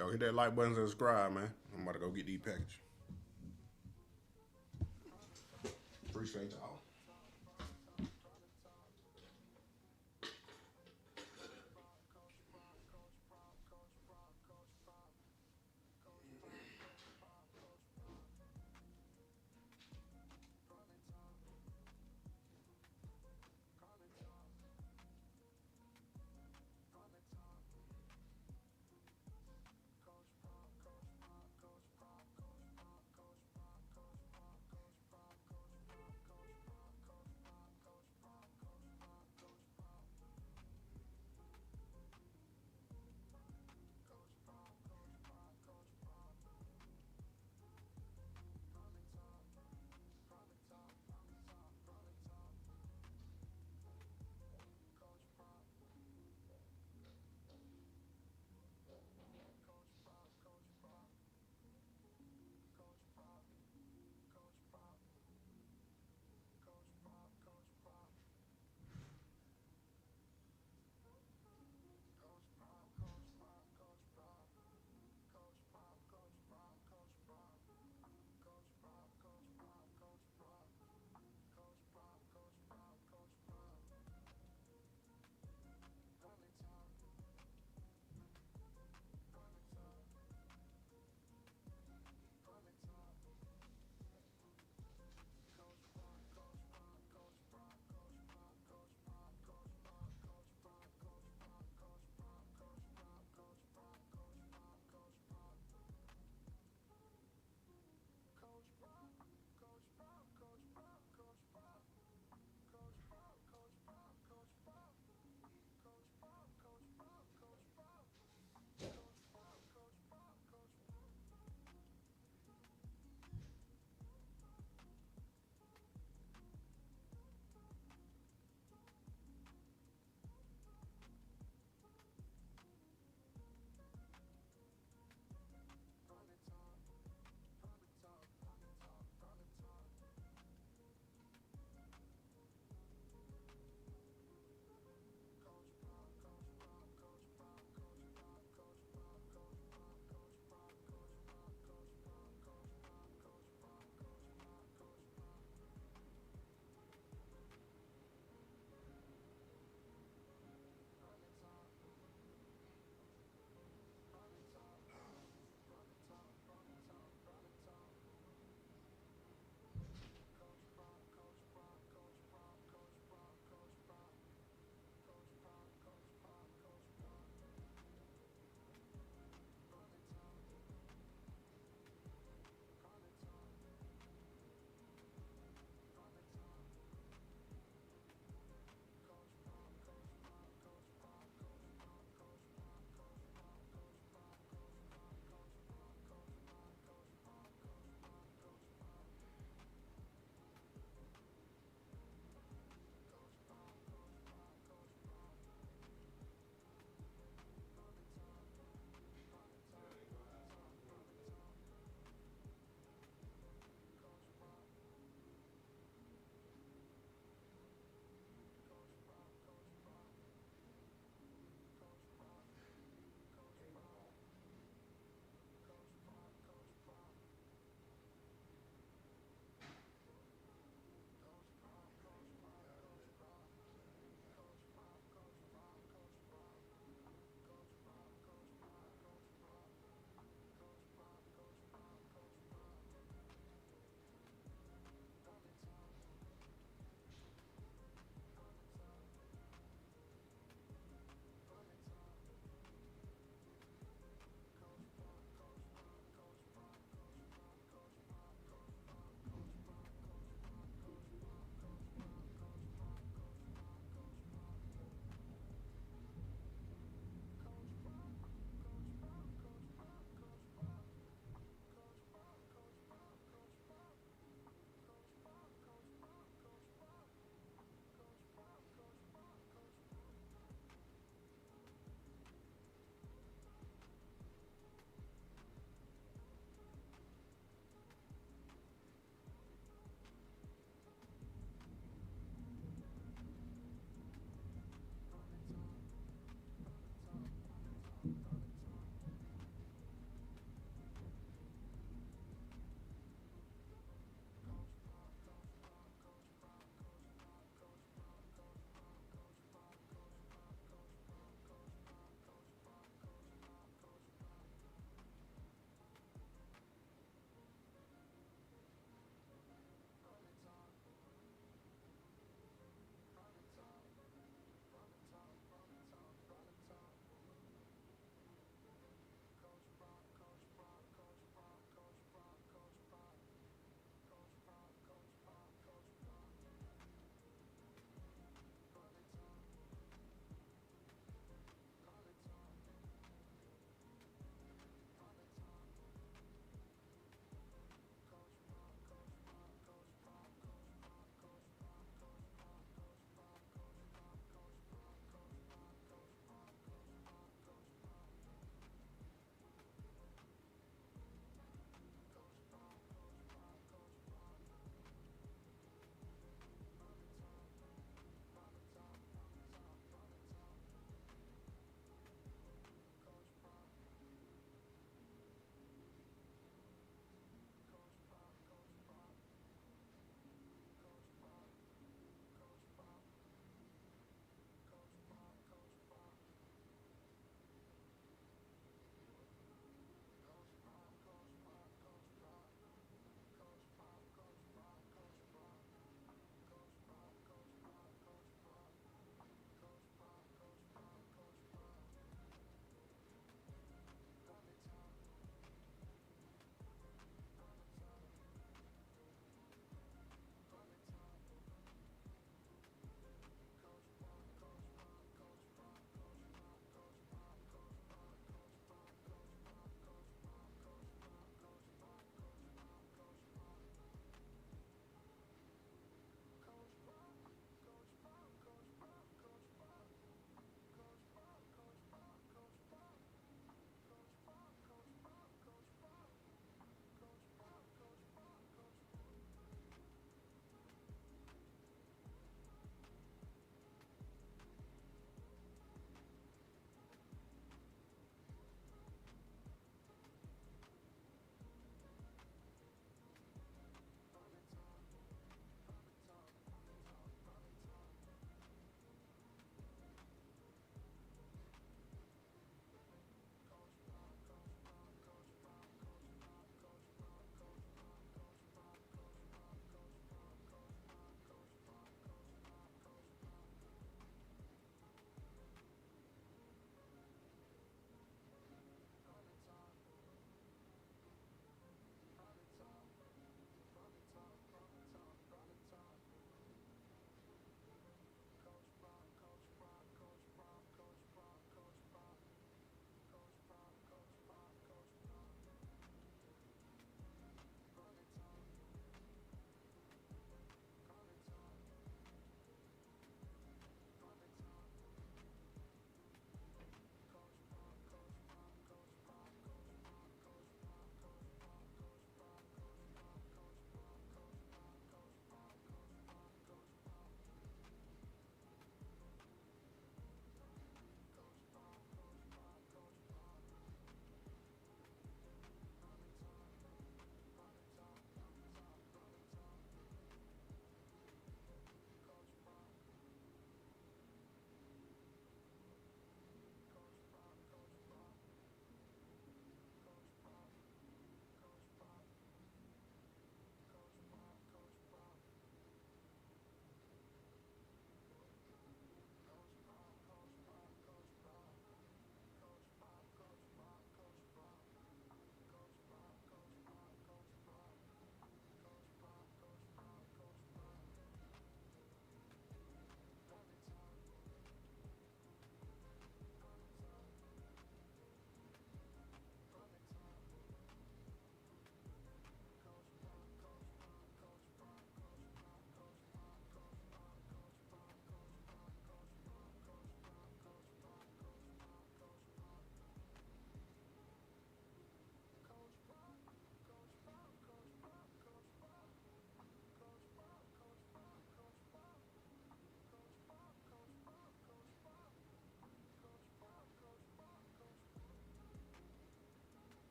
Yo, hit that like button and subscribe, man. I'm about to go get these packages. Appreciate y'all.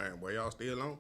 Man, boy, y'all still on?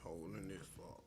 Holding this up.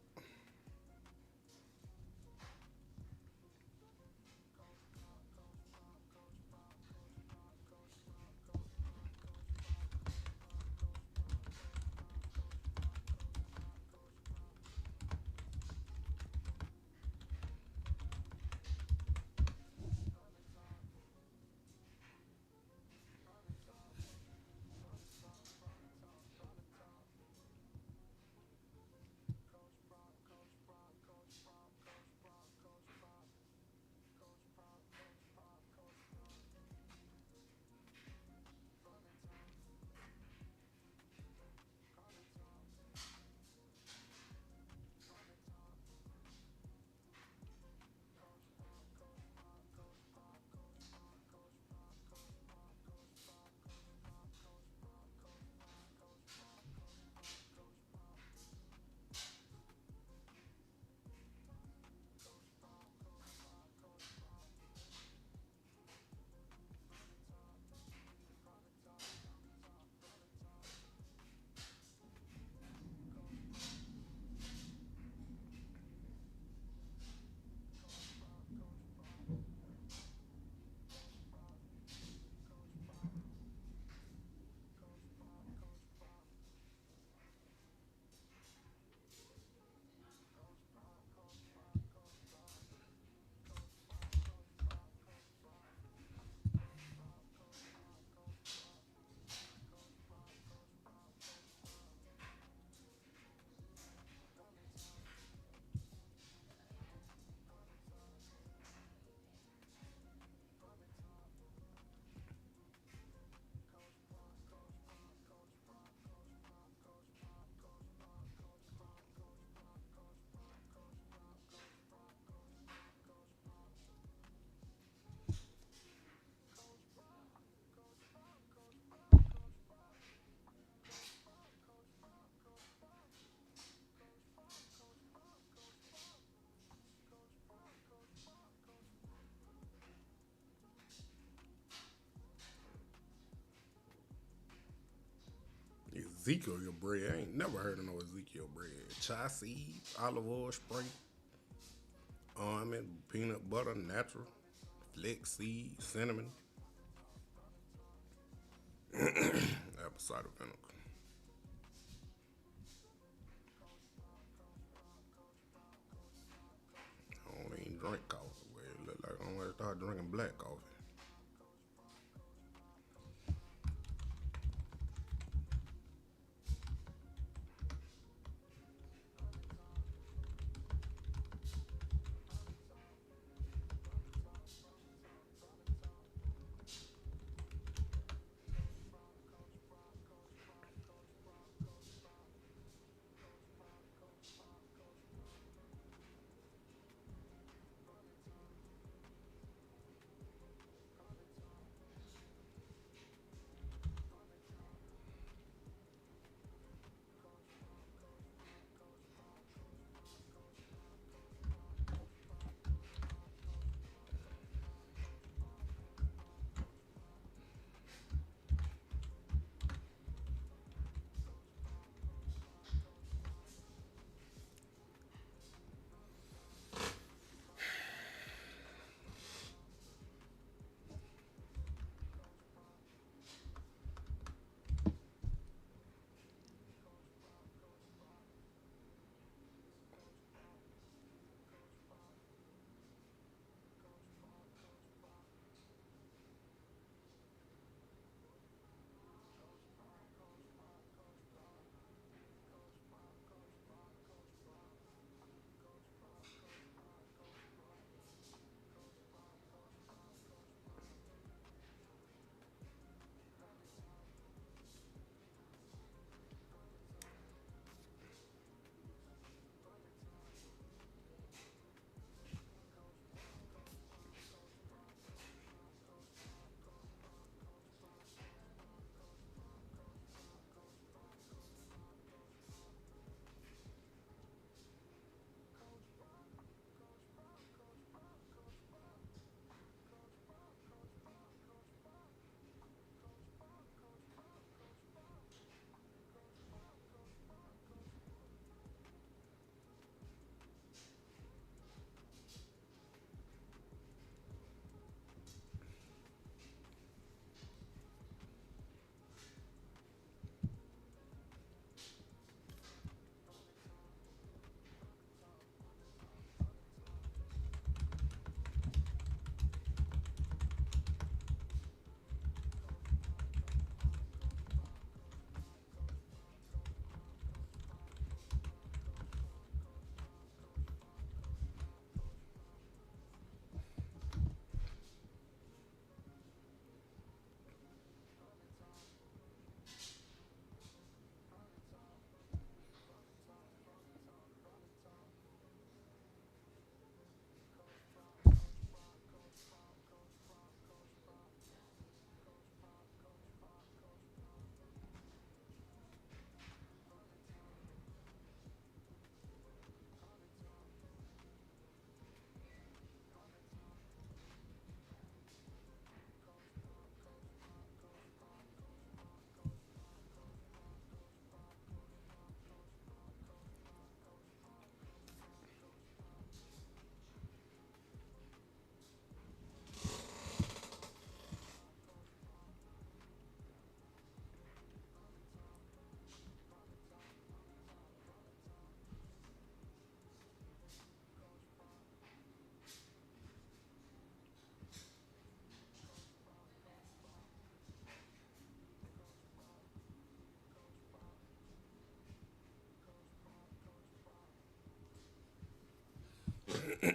Ezekiel bread. I ain't never heard of no Ezekiel bread. Chai seeds, olive oil spray, almond, peanut butter, natural, flex seed, cinnamon, apple cider vinegar. I don't even drink coffee. Well, it look like I'm gonna start drinking black coffee. I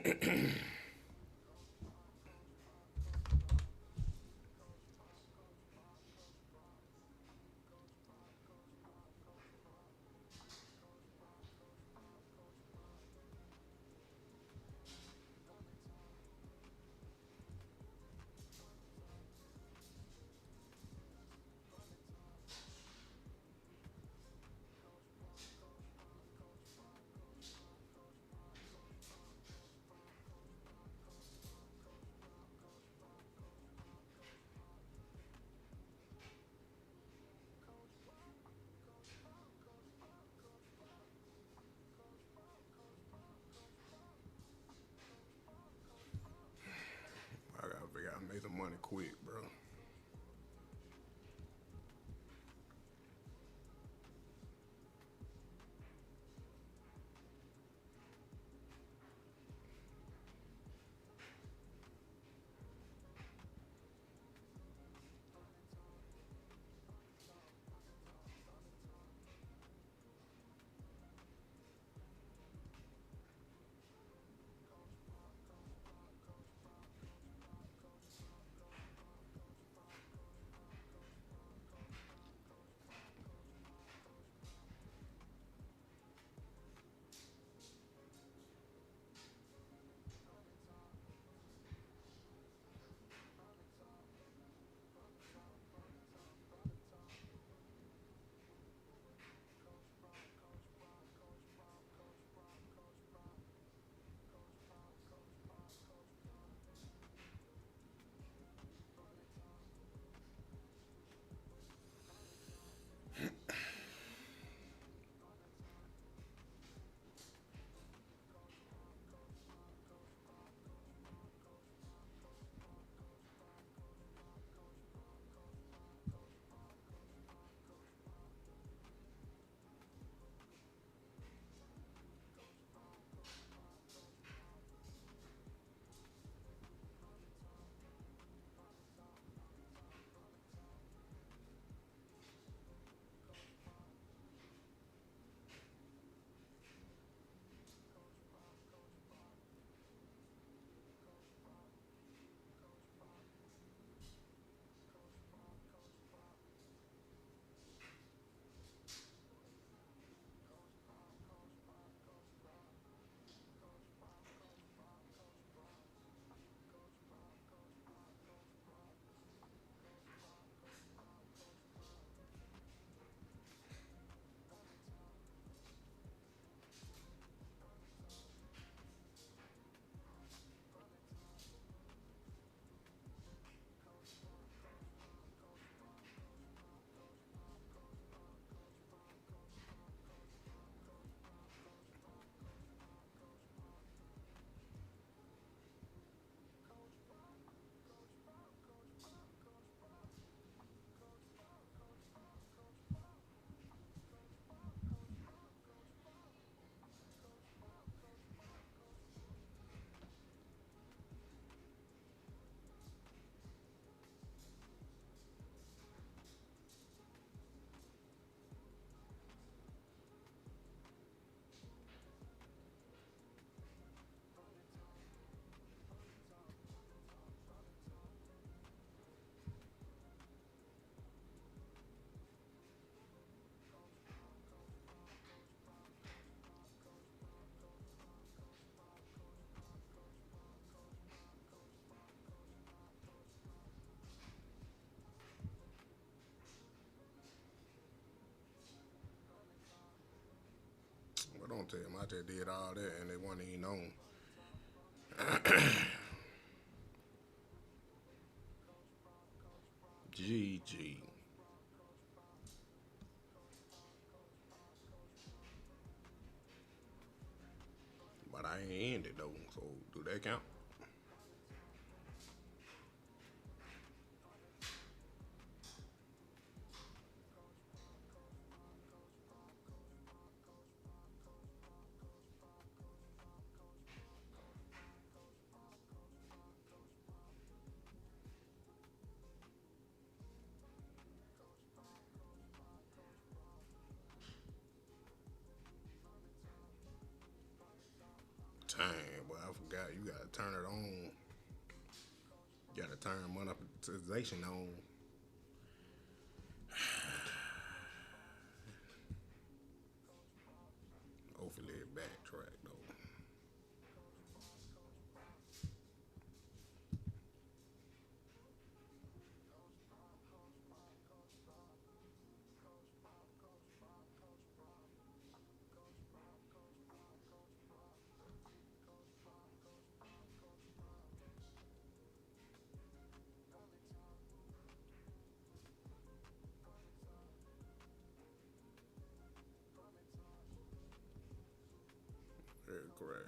gotta figure out how to make some money quick, bro. But don't tell them I just did all that and they wasn't even on. GG. But I ain't ended though, so do that count? Dang, boy, I forgot turn it on. You gotta turn monetization on. Hopefully it backtrack though. Correct.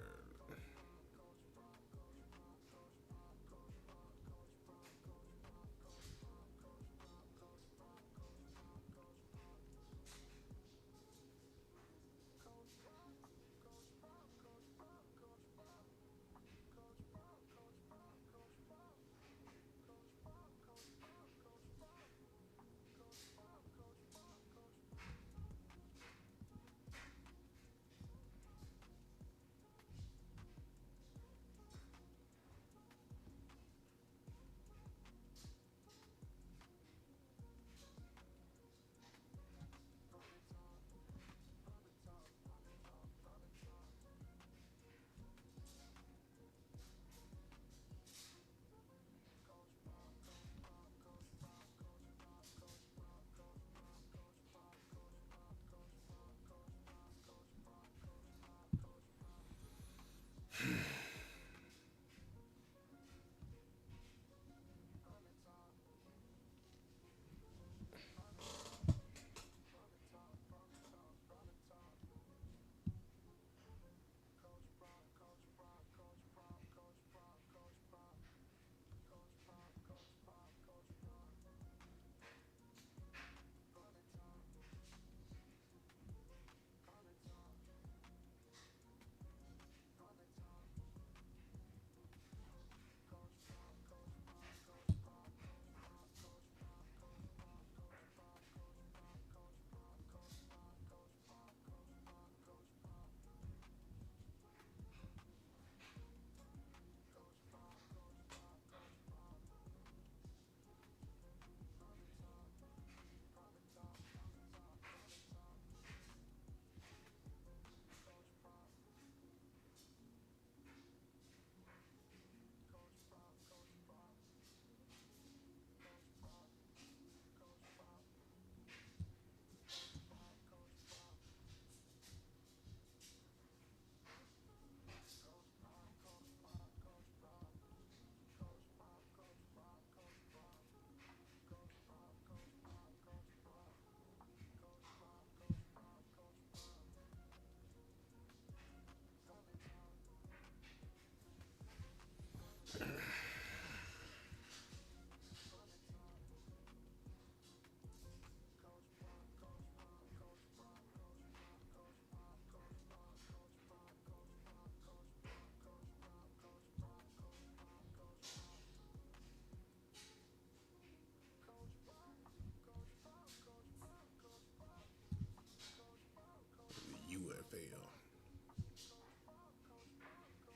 UFL.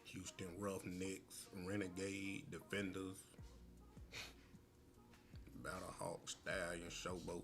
Houston Roughnecks, Renegade Defenders, Battlehawk Stallion Showboats.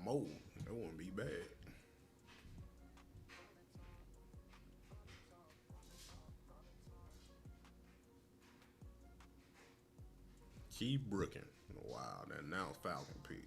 more. That wouldn't be bad. Keep brooking. Wow, that now Falcon pick.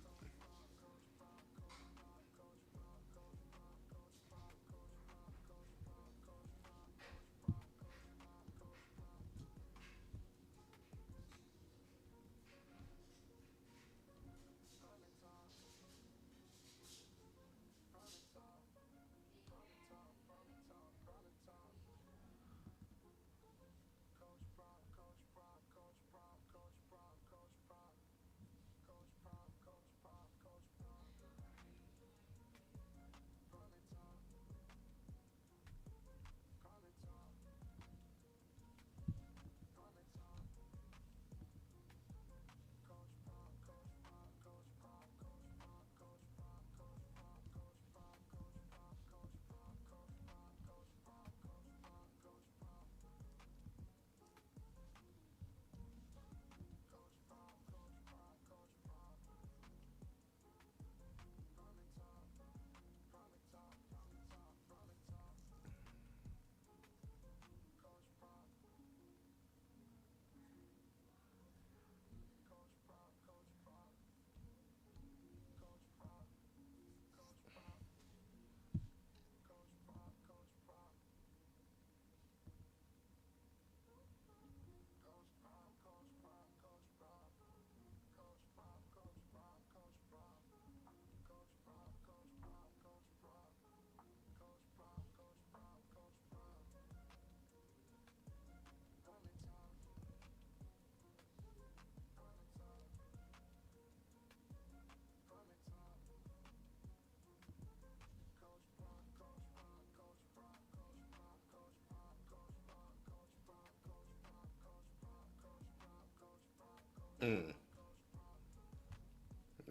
Mm.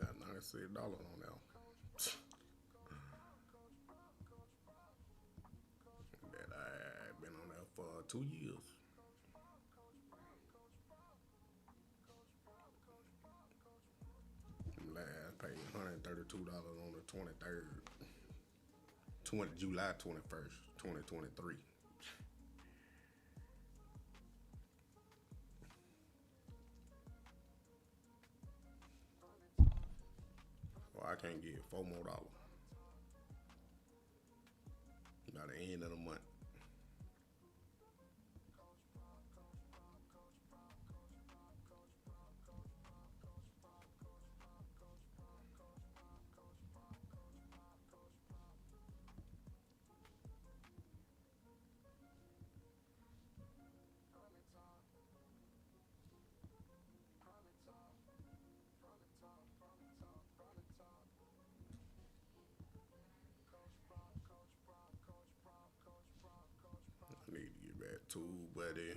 Got $96 on that. That I been on there for 2 years. Last paid $132 on the 23rd, July 21st, 2023. Well, I can't get $4 more by the end of the month. I need to get back to, buddy.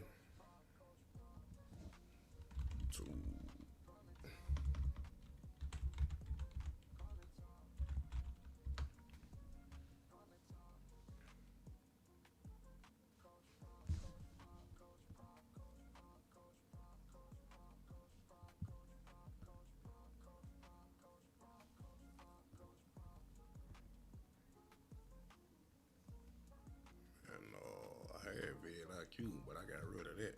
To and I had VLIQ, but I got rid of that.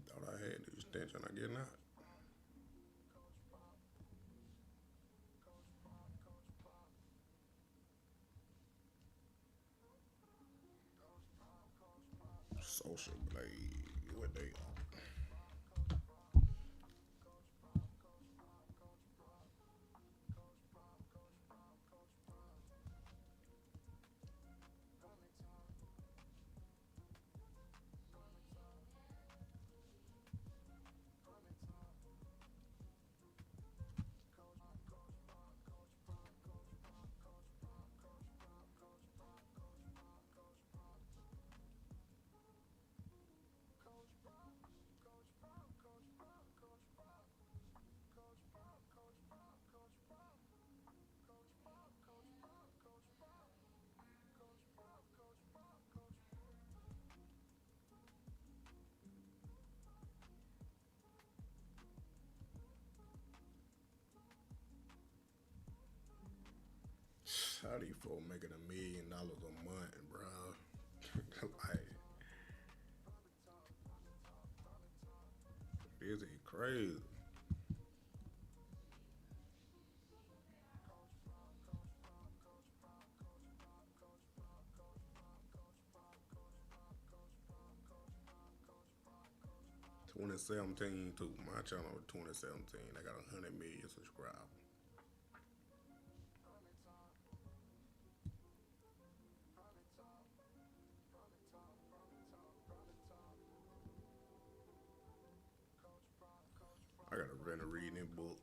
Thought I had the extension. I get not. Social Blade. What they are. How these folks making $1 million a month, bro? Like, this is crazy. (2017) too. My channel was 2017. I got 100 million subscribers. I gotta rent a reading book.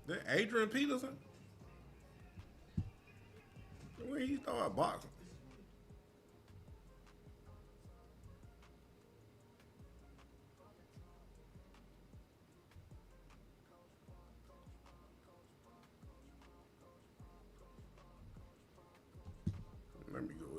That Adrian Peterson? When he started boxing?